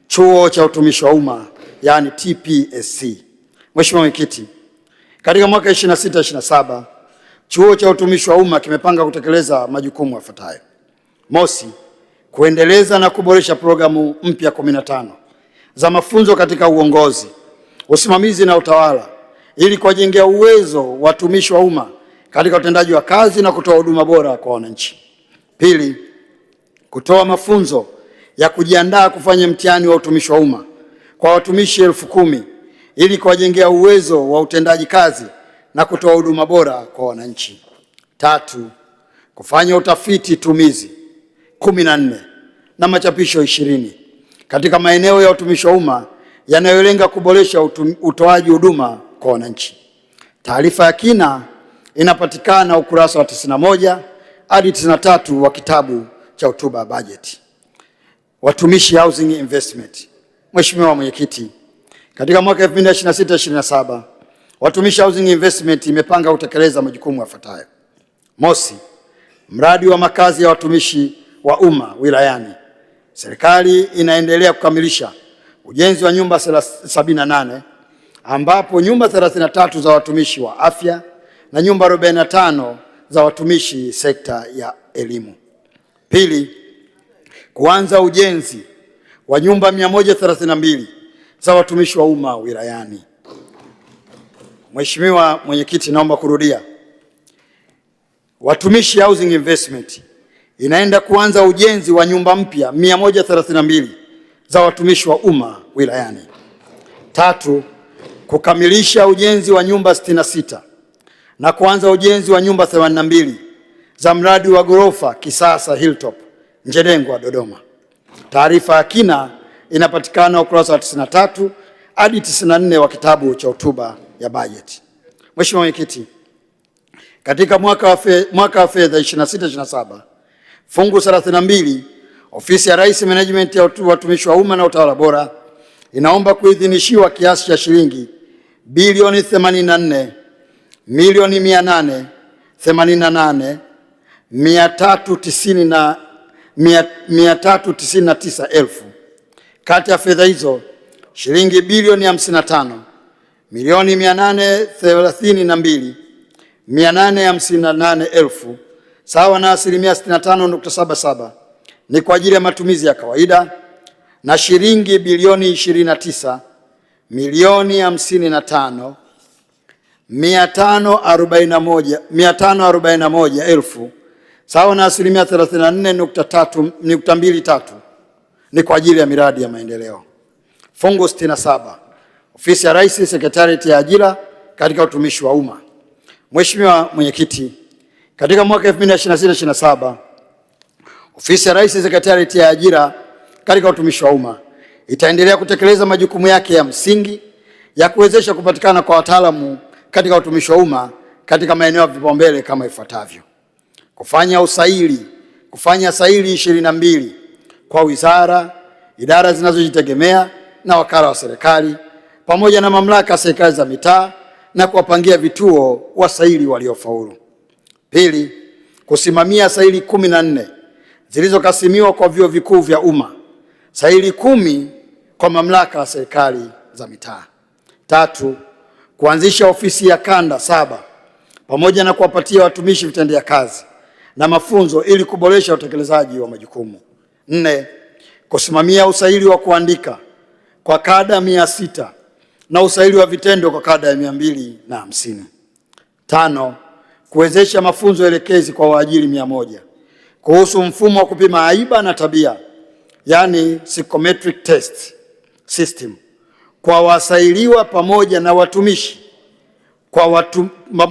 Chuo cha Utumishi wa Umma, yaani TPSC. Mheshimiwa Mwenyekiti, katika mwaka 26-27 Chuo cha Utumishi wa Umma kimepanga kutekeleza majukumu yafuatayo. Mosi, kuendeleza na kuboresha programu mpya 15 za mafunzo katika uongozi, usimamizi na utawala ili kuwajengea uwezo watumishi wa umma katika utendaji wa kazi na kutoa huduma bora kwa wananchi. Pili, kutoa mafunzo ya kujiandaa kufanya mtihani wa utumishi wa umma kwa watumishi 10,000 ili kuwajengea uwezo wa utendaji kazi na kutoa huduma bora kwa wananchi. Tatu, kufanya utafiti tumizi 14 na machapisho 20 katika maeneo ya utumishi wa umma yanayolenga kuboresha utoaji huduma kwa wananchi. Taarifa ya kina inapatikana ukurasa wa 91 hadi 93 wa kitabu cha hotuba ya bajeti. Watumishi housing investment. Mheshimiwa Mwenyekiti, katika mwaka 2026-27 Watumishi housing investment imepanga kutekeleza majukumu yafuatayo. Mosi, mradi wa makazi ya watumishi wa umma wilayani. Serikali inaendelea kukamilisha ujenzi wa nyumba 78 ambapo nyumba 33 za watumishi wa afya na nyumba 45 za watumishi sekta ya elimu. Pili, kuanza ujenzi wa nyumba 132 za watumishi wa umma wilayani. Mheshimiwa Mwenyekiti, naomba kurudia. Watumishi housing investment inaenda kuanza ujenzi wa nyumba mpya 132 za watumishi wa umma wilayani. Tatu, kukamilisha ujenzi wa nyumba 66 na kuanza ujenzi wa nyumba 82 za mradi wa ghorofa kisasa Hilltop Njerengwa Dodoma. Taarifa ya kina inapatikana ukurasa wa 93 hadi 94 wa kitabu cha hotuba ya bajeti. Mheshimiwa Mwenyekiti, katika mwaka wa fedha 26-27 fungu 32 Ofisi ya Rais, Management ya Watumishi wa Umma na Utawala Bora inaomba kuidhinishiwa kiasi cha shilingi bilioni 84,888,399,000. Kati ya fedha hizo shilingi bilioni 55,832,858,000 sawa na 65.77 ni kwa ajili ya matumizi ya kawaida na shilingi bilioni 29,541,541,000 sawa na 34.23 ni kwa ajili ya miradi ya maendeleo. Fungu 67 Ofisi ya Rais, Sekretarieti ya Ajira katika Utumishi wa Umma. Mheshimiwa Mwenyekiti, katika mwaka 2026-27 Ofisi ya Rais Sekretarieti ya Ajira katika Utumishi wa Umma itaendelea kutekeleza majukumu yake ya msingi ya kuwezesha kupatikana kwa wataalamu katika utumishi wa umma katika maeneo ya vipaumbele kama ifuatavyo: kufanya usaili 22 kwa wizara, idara zinazojitegemea na wakala wa serikali pamoja na mamlaka ya serikali za mitaa na kuwapangia vituo wasaili waliofaulu. Pili, kusimamia saili 14 zilizokasimiwa kwa vyuo vikuu vya umma, saili 10 kwa mamlaka ya serikali za mitaa. Tatu, kuanzisha ofisi ya kanda 7 pamoja na kuwapatia watumishi vitendea kazi na mafunzo ili kuboresha utekelezaji wa majukumu. 4, kusimamia usaili wa kuandika kwa kada 600 na usaili wa vitendo kwa kada ya 250. 5, kuwezesha mafunzo elekezi kwa waajiri 100 kuhusu mfumo wa kupima haiba na tabia, yani psychometric test system, kwa wasailiwa pamoja na watumishi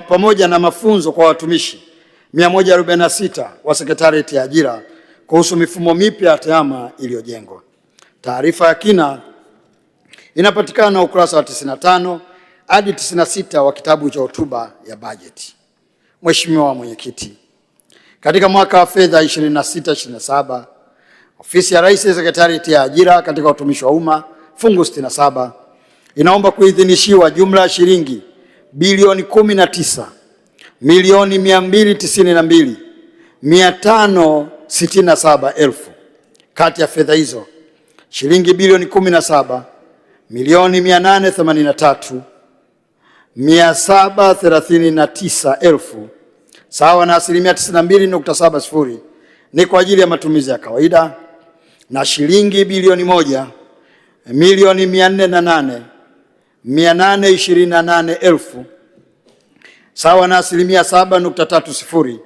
pamoja na mafunzo kwa watumishi 146 wa Sekretarieti ya Ajira kuhusu mifumo mipya ya tehama iliyojengwa. Taarifa ya kina inapatikana ukurasa wa 95 hadi 96 wa kitabu cha hotuba ya bajeti. Mheshimiwa Mwenyekiti, katika mwaka wa fedha 26/27 Ofisi ya Rais Sekretarieti ya Ajira katika Utumishi wa Umma fungu 67 inaomba kuidhinishiwa jumla ya shilingi bilioni 19,292,567,000. Kati ya fedha hizo shilingi bilioni 17,883,739,000 sawa na 92.70 ni kwa ajili ya matumizi ya kawaida na shilingi bilioni 1,408,828,000 sawa na 7.30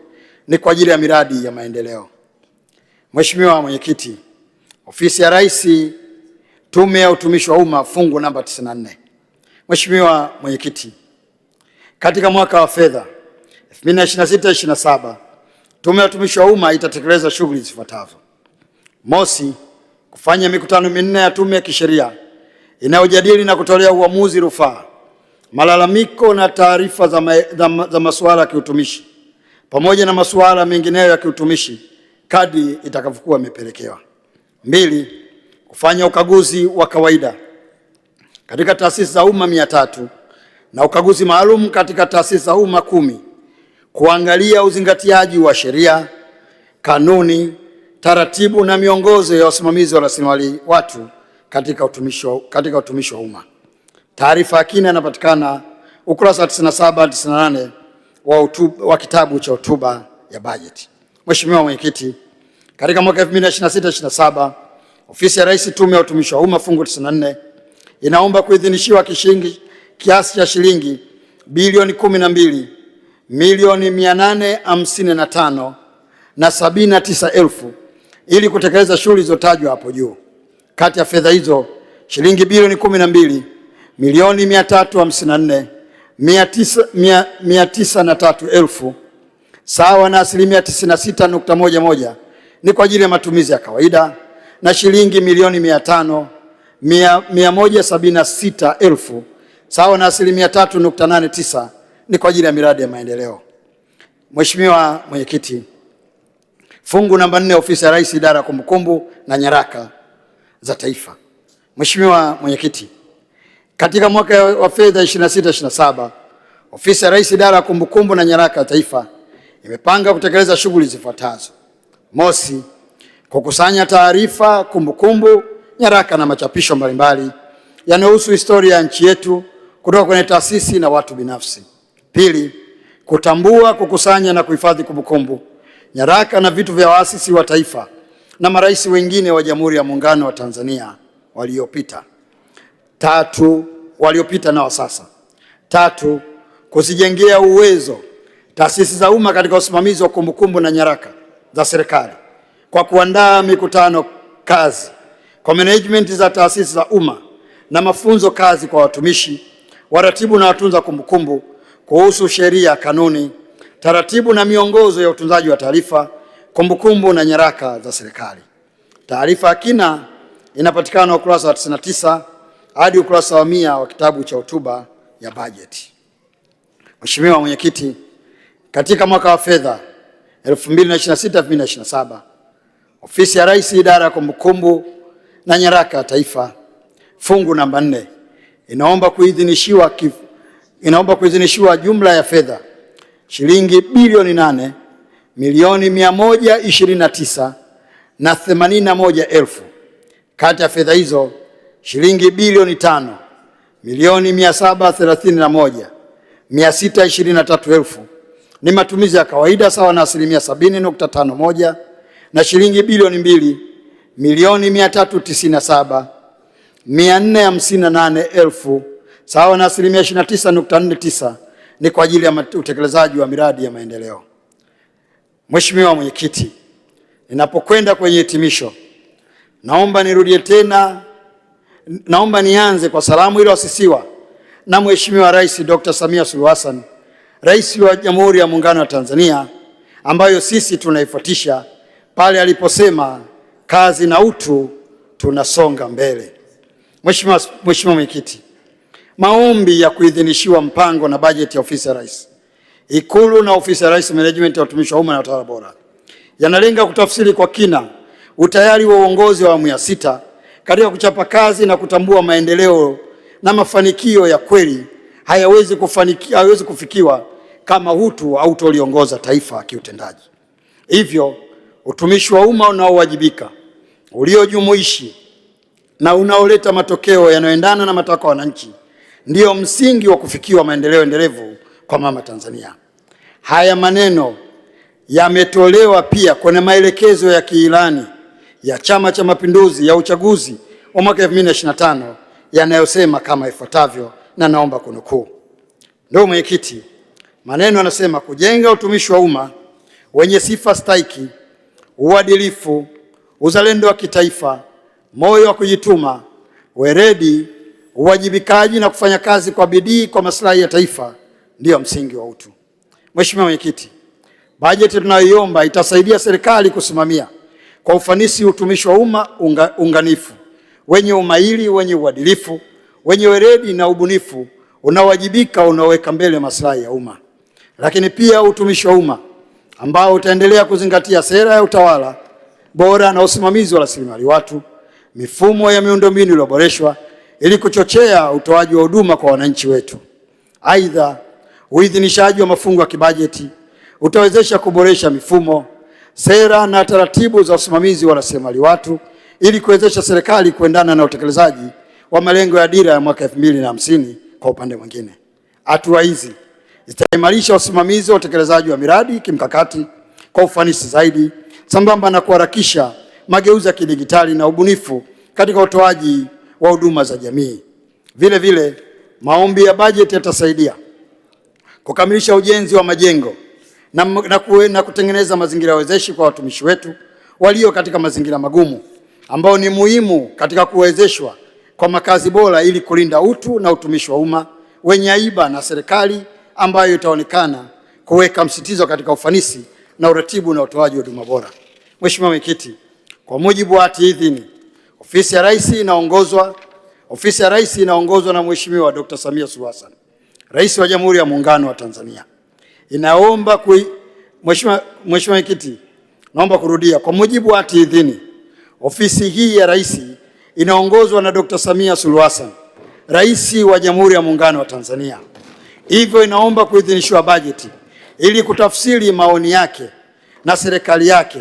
ni kwa ajili ya miradi ya maendeleo. Mheshimiwa Mwenyekiti, Ofisi ya Rais, Tume ya Utumishi wa Umma fungu namba 94. Mheshimiwa Mwenyekiti, katika mwaka wa fedha 2026/27 Tume ya Utumishi wa Umma itatekeleza shughuli zifuatazo: mosi, kufanya mikutano 4 ya tume ya kisheria inayojadili na kutolea uamuzi rufaa, malalamiko na taarifa za masuala ya kiutumishi pamoja na masuala mengineyo ya kiutumishi kadri itakavyokuwa imepelekewa. 2, kufanya ukaguzi wa kawaida katika taasisi za umma 300 na ukaguzi maalum katika taasisi za umma 10 kuangalia uzingatiaji wa sheria, kanuni, taratibu na miongozo ya wasimamizi wa rasilimali watu katika utumishi wa umma. Taarifa ya kina inapatikana ukurasa wa 97-98 wa kitabu cha hotuba ya bajeti. Mheshimiwa Mwenyekiti, katika mwaka 2026/27 Ofisi ya Rais, Tume ya Utumishi wa Umma fungu 94 inaomba kuidhinishiwa kiasi cha shilingi bilioni 12,855,079 ili kutekeleza shughuli zilizotajwa hapo juu. Kati ya fedha hizo shilingi bilioni 12,303,903,000 sawa na 96.11 ni kwa ajili ya matumizi ya kawaida na shilingi milioni 176,000 sawa na 3.89 ni kwa ajili ya miradi ya maendeleo. Mheshimiwa Mwenyekiti, fungu namba 4, Ofisi ya Rais, Idara ya Kumbukumbu na Nyaraka za Taifa. Mheshimiwa Mwenyekiti, katika mwaka wa fedha 26/27 Ofisi ya Rais, Idara ya Kumbukumbu na Nyaraka za Taifa imepanga kutekeleza shughuli zifuatazo: mosi, kukusanya taarifa, kumbukumbu, nyaraka na machapisho mbalimbali yanayohusu historia ya nchi yetu kutoka kwenye taasisi na watu binafsi. Pili, kutambua, kukusanya na kuhifadhi kumbukumbu, nyaraka na vitu vya waasisi wa taifa na marais wengine wa Jamhuri ya Muungano wa Tanzania waliopita na wa sasa. Tatu, kuzijengea uwezo taasisi za umma katika usimamizi wa kumbukumbu na nyaraka za serikali kwa kuandaa mikutano kazi kwa management za taasisi za umma na mafunzo kazi kwa watumishi, waratibu na watunza kumbukumbu kuhusu sheria, kanuni, taratibu na miongozo ya utunzaji wa taarifa kumbukumbu na nyaraka za serikali. Taarifa ya kina inapatikana ukurasa wa 99 hadi ukurasa wa 100 wa kitabu cha hotuba ya bajeti. Mheshimiwa Mwenyekiti, katika mwaka wa fedha 2026/2027, Ofisi ya Rais, Idara ya Kumbukumbu na Nyaraka ya Taifa, fungu namba 4, inaomba kuidhinishiwa jumla ya fedha shilingi bilioni 8,129,081,000. Kati ya fedha hizo shilingi bilioni 5,731,623,000 ni matumizi ya kawaida sawa na 70.51, na shilingi bilioni 2,397,458,000 sawa na 29.49 ni kwa ajili ya utekelezaji wa miradi ya maendeleo. Mheshimiwa Mwenyekiti, ninapokwenda kwenye hitimisho, naomba nianze kwa salamu iliyoasisiwa na Mheshimiwa Rais Dr. Samia Suluhu Hassan, Rais wa Jamhuri ya Muungano wa Tanzania, ambayo sisi tunaifuatisha pale aliposema kazi na utu, tunasonga mbele. Mheshimiwa Mwenyekiti, maombi ya kuidhinishiwa mpango na bajeti ya Ofisi ya Rais, Ikulu na Ofisi ya Rais Management ya Utumishi wa Umma na Utawala Bora yanalenga kutafsiri kwa kina utayari wa uongozi wa awamu ya 6 katika kuchapa kazi na kutambua maendeleo na mafanikio ya kweli hayawezi kufikiwa kama utu hautoliongoza taifa kiutendaji. Hivyo utumishi wa umma unaowajibika, uliojumuishi na unaoleta matokeo yanayoendana na matakwa ya wananchi ndio msingi wa kufikiwa maendeleo endelevu kwa mama Tanzania. Haya maneno yametolewa pia kwenye maelekezo ya kiilani ya Chama cha Mapinduzi ya uchaguzi wa mwaka 2025 yanayosema kama ifuatavyo, na naomba kunukuu. Ndio Mwenyekiti, maneno yanasema: kujenga utumishi wa umma wenye sifa stahiki, uadilifu, uzalendo wa kitaifa, moyo wa kujituma, weledi, uwajibikaji na kufanya kazi kwa bidii kwa maslahi ya taifa ndio msingi wa utu. Mheshimiwa Mwenyekiti, bajeti tunayoiomba itasaidia serikali kusimamia kwa ufanisi utumishi wa umma unganifu, wenye umahiri, wenye uadilifu, wenye weledi na ubunifu, unaowajibika, unaoweka mbele maslahi ya umma. Lakini pia utumishi wa umma ambao utaendelea kuzingatia sera ya utawala bora na usimamizi wa rasilimali watu, mifumo ya miundombinu iliyoboreshwa ili kuchochea utoaji wa huduma kwa wananchi wetu. Aidha, uidhinishaji wa mafungu ya kibajeti utawezesha kuboresha mifumo, sera na taratibu za usimamizi wa rasilimali watu ili kuwezesha serikali kuendana na utekelezaji wa malengo ya dira ya mwaka 2050. Kwa upande mwingine, hatua hizi zitaimarisha usimamizi wa utekelezaji wa miradi kimkakati kwa ufanisi zaidi, sambamba na kuharakisha mageuzi ya kidigitali na ubunifu katika utoaji wa huduma za jamii. Vile vile, maombi ya bajeti yatasaidia kukamilisha ujenzi wa majengo na kutengeneza mazingira ya wezeshi kwa watumishi wetu walio katika mazingira magumu, ambao ni muhimu katika kuwezeshwa kwa makazi bora ili kulinda utu na utumishi wa umma wenye haiba, na serikali ambayo itaonekana kuweka msitizo katika ufanisi na uratibu na utoaji wa huduma bora. Mheshimiwa Mwenyekiti, kwa mujibu wa hati idhini, Ofisi ya Rais inaongozwa na Mheshimiwa Dr. Samia Suluhu Hassan, Rais wa Jamhuri ya Muungano wa Tanzania. Mheshimiwa Mwenyekiti, naomba kurudia, kwa mujibu wa hati idhini, ofisi hii ya Rais inaongozwa na Dr. Samia Suluhu Hassan, Rais wa Jamhuri ya Muungano wa Tanzania. Hivyo inaomba kuidhinishwa bajeti ili kutafsiri maoni yake na serikali yake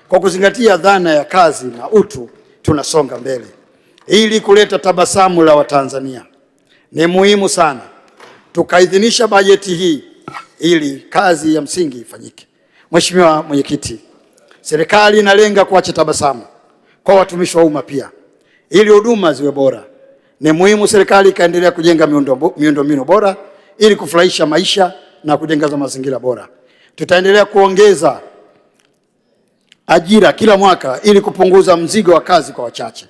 kwa kuzingatia dhana ya kazi na utu, tunasonga mbele, ili kuleta tabasamu la Watanzania. Ni muhimu sana tukaidhinisha bajeti hii ili kazi ya msingi ifanyike. Mheshimiwa Mwenyekiti, serikali inalenga kuacha tabasamu kwa watumishi wa umma pia ili huduma ziwe bora. Ni muhimu serikali ikaendelea kujenga miundombinu bora ili kufurahisha maisha na kujenga mazingira bora. Tutaendelea kuongeza ajira kila mwaka ili kupunguza mzigo wa kazi kwa wachache.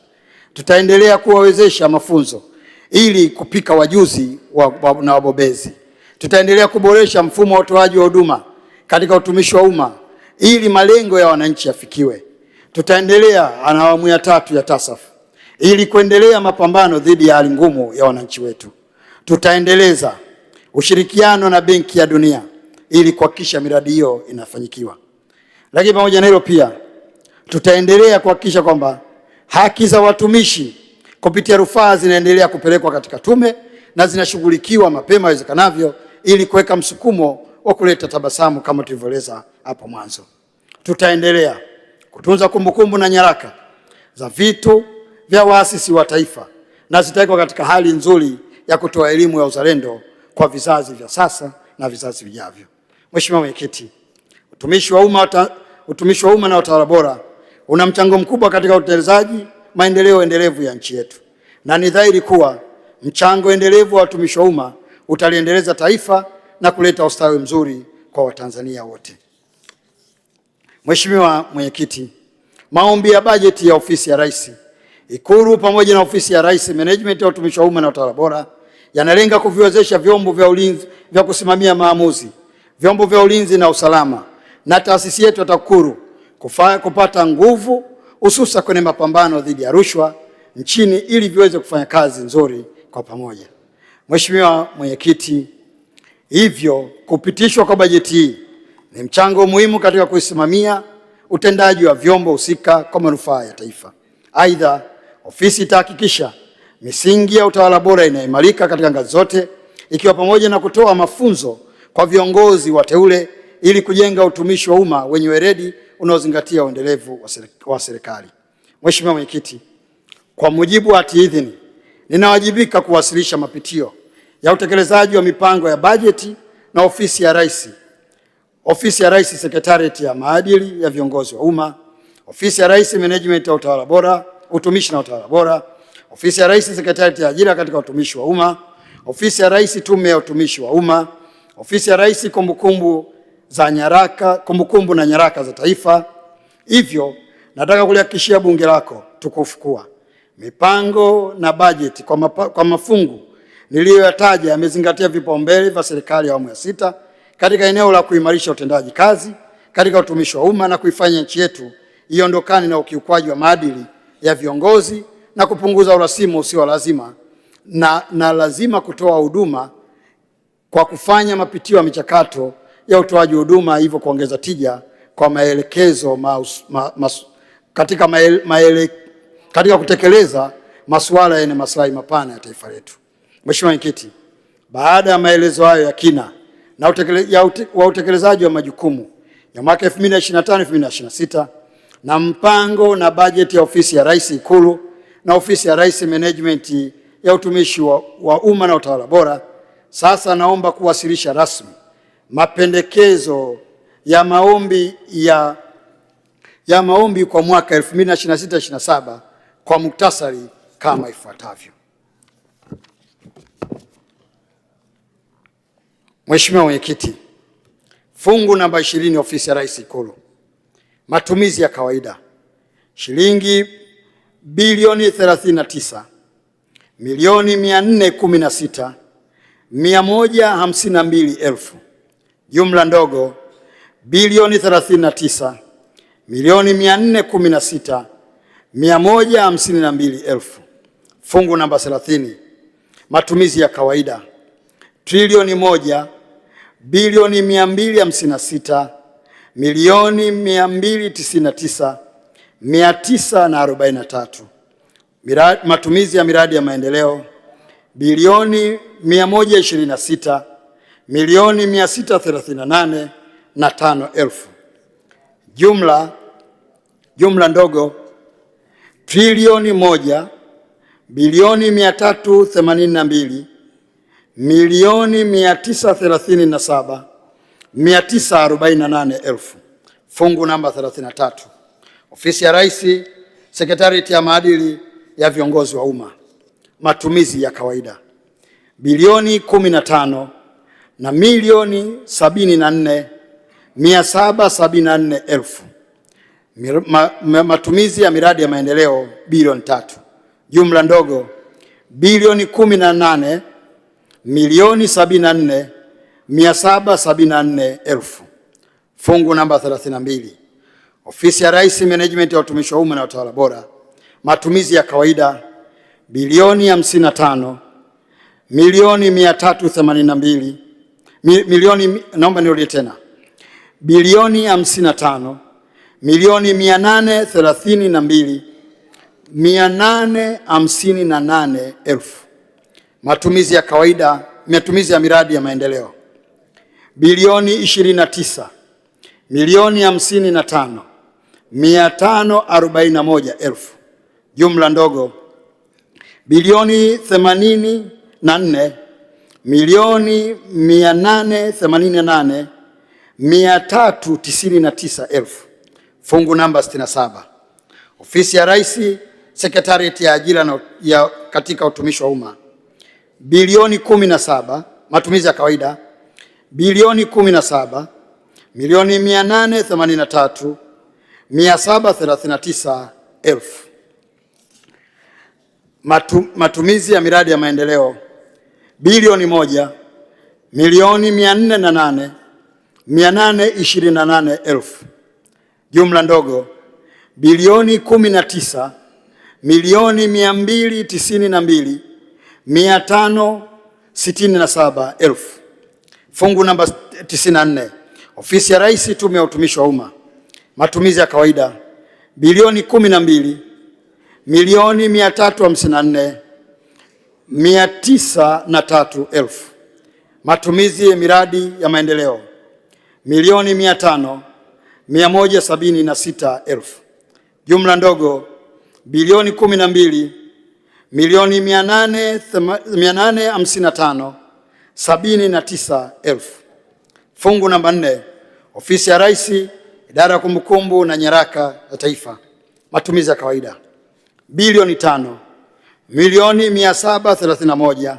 Tutaendelea kuwawezesha mafunzo ili kupika wajuzi na wabobezi. Tutaendelea kuboresha mfumo wa utoaji wa huduma katika utumishi wa umma ili malengo ya wananchi yafikiwe. Tutaendelea na awamu ya 3 ya TASAF ili kuendelea mapambano dhidi ya hali ngumu ya wananchi wetu. Tutaendeleza ushirikiano na Benki ya Dunia ili kuhakikisha miradi hiyo inafanyikiwa. Lakini pamoja na hilo pia tutaendelea kuhakikisha kwamba haki za watumishi kupitia rufaa zinaendelea kupelekwa katika tume na zinashughulikiwa mapema iwezekanavyo ili kuweka msukumo wa kuleta tabasamu kama tulivyoeleza hapo mwanzo. Tutaendelea kutunza kumbukumbu na nyaraka za vitu vya waasisi wa taifa na zitawekwa katika hali nzuri ya kutoa elimu ya uzalendo kwa vizazi vya sasa na vizazi vijavyo. Mheshimiwa Mwenyekiti, utumishi wa umma na utawala bora una mchango mkubwa katika utekelezaji maendeleo endelevu ya nchi yetu, na ni dhahiri kuwa mchango endelevu wa utumishi wa umma utaliendeleza taifa na kuleta ustawi mzuri kwa Watanzania wote. Mheshimiwa Mwenyekiti, maombi ya bajeti ya Ofisi ya Rais, Ikulu pamoja na Ofisi ya Rais Management ya utumishi wa umma na utawala bora yanalenga kuviwezesha vyombo vya ulinzi vya kusimamia maamuzi, vyombo vya ulinzi na usalama na taasisi yetu ya TAKUKURU kupata nguvu hususa kwenye mapambano dhidi ya rushwa nchini ili viweze kufanya kazi nzuri kwa pamoja. Mheshimiwa Mwenyekiti, hivyo kupitishwa kwa bajeti hii ni mchango muhimu katika kusimamia utendaji wa vyombo husika kwa manufaa ya taifa. Aidha, ofisi itahakikisha misingi ya utawala bora inaimarika katika ngazi zote, ikiwa pamoja na kutoa mafunzo kwa viongozi wateule ili kujenga utumishi wa umma wenye weledi unaozingatia uendelevu wa serikali. Mheshimiwa Mwenyekiti, kwa mujibu wa hati idhini, ninawajibika kuwasilisha mapitio ya utekelezaji wa mipango ya bajeti na Ofisi ya Rais, Ofisi ya Rais Sekretarieti ya maadili ya viongozi wa umma, Ofisi ya Rais Management ya utawala bora, utumishi na utawala bora, Ofisi ya Rais Sekretarieti ya ajira katika utumishi wa umma, Ofisi ya Rais Tume ya utumishi wa umma, Ofisi ya Rais kumbukumbu na nyaraka za taifa. Hivyo nataka kulihakikishia bunge lako tukufu kuwa mipango na bajeti kwa mafungu niliyoyataja yamezingatia vipaumbele vya serikali ya awamu ya 6 katika eneo la kuimarisha utendaji kazi katika utumishi wa umma na kuifanya nchi yetu iondokane na ukiukwaji wa maadili ya viongozi na kupunguza urasimu usio lazima na lazima kutoa huduma kwa kufanya mapitio ya michakato ya utoaji huduma, hivyo kuongeza tija kwa maelekezo katika kutekeleza masuala yenye maslahi mapana ya taifa letu. Mheshimiwa Mwenyekiti, baada ya maelezo hayo ya kina na utekelezaji wa majukumu ya mwaka 2025-2026 na mpango na bajeti ya Ofisi ya Rais Ikulu na Ofisi ya Rais Management ya utumishi wa umma na utawala bora, sasa naomba kuwasilisha rasmi mapendekezo ya maombi kwa mwaka 2026-2027 kwa muktasari kama ifuatavyo. Mheshimiwa Mwenyekiti, fungu namba 20 Ofisi ya Rais Ikulu, matumizi ya kawaida shilingi bilioni 39,416,152,000. Jumla ndogo bilioni 39,416,152,000. Fungu namba 30 matumizi ya kawaida trilioni 1,256,299,943. Matumizi ya miradi ya maendeleo bilioni 126,638,500. Jumla ndogo trilioni 1,282,937,948,000. Fungu namba 33 Ofisi ya Rais Sekretarieti ya maadili ya viongozi wa umma, matumizi ya kawaida bilioni 15 na milioni 74,774,000. Matumizi ya miradi ya maendeleo bilioni 3. Jumla ndogo bilioni 18,74,774,000. Fungu namba 32, Ofisi ya Rais, Management ya Utumishi wa Umma na Utawala Bora, matumizi ya kawaida bilioni 55 milioni 382 milioni, naomba nirudie tena, bilioni 55 milioni 832 858 elfu. Matumizi ya kawaida, matumizi ya miradi ya maendeleo bilioni 29 milioni 55 541 elfu. Jumla ndogo bilioni 84 milioni 888 399 elfu. Fungu namba 67, Ofisi ya Rais, Sekretarieti ya Ajira ya katika Utumishi wa Umma bilioni 17, matumizi ya kawaida bilioni 17 milioni 883 739 elfu. Matumizi ya miradi ya maendeleo bilioni 1 milioni 408 828 elfu. Jumla ndogo bilioni 19 milioni 292 567 elfu. Fungu namba 94, Ofisi ya Rais, Tume ya Utumishi wa Umma, matumizi ya kawaida bilioni 12 milioni 354 903 elfu. Matumizi ya miradi ya maendeleo milioni 500 176 elfu. Jumla ndogo bilioni 12 milioni 855 79 elfu. Fungu namba 4, Ofisi ya Rais, Idara ya Kumbukumbu na Nyaraka za Taifa, matumizi ya kawaida bilioni 5 milioni 731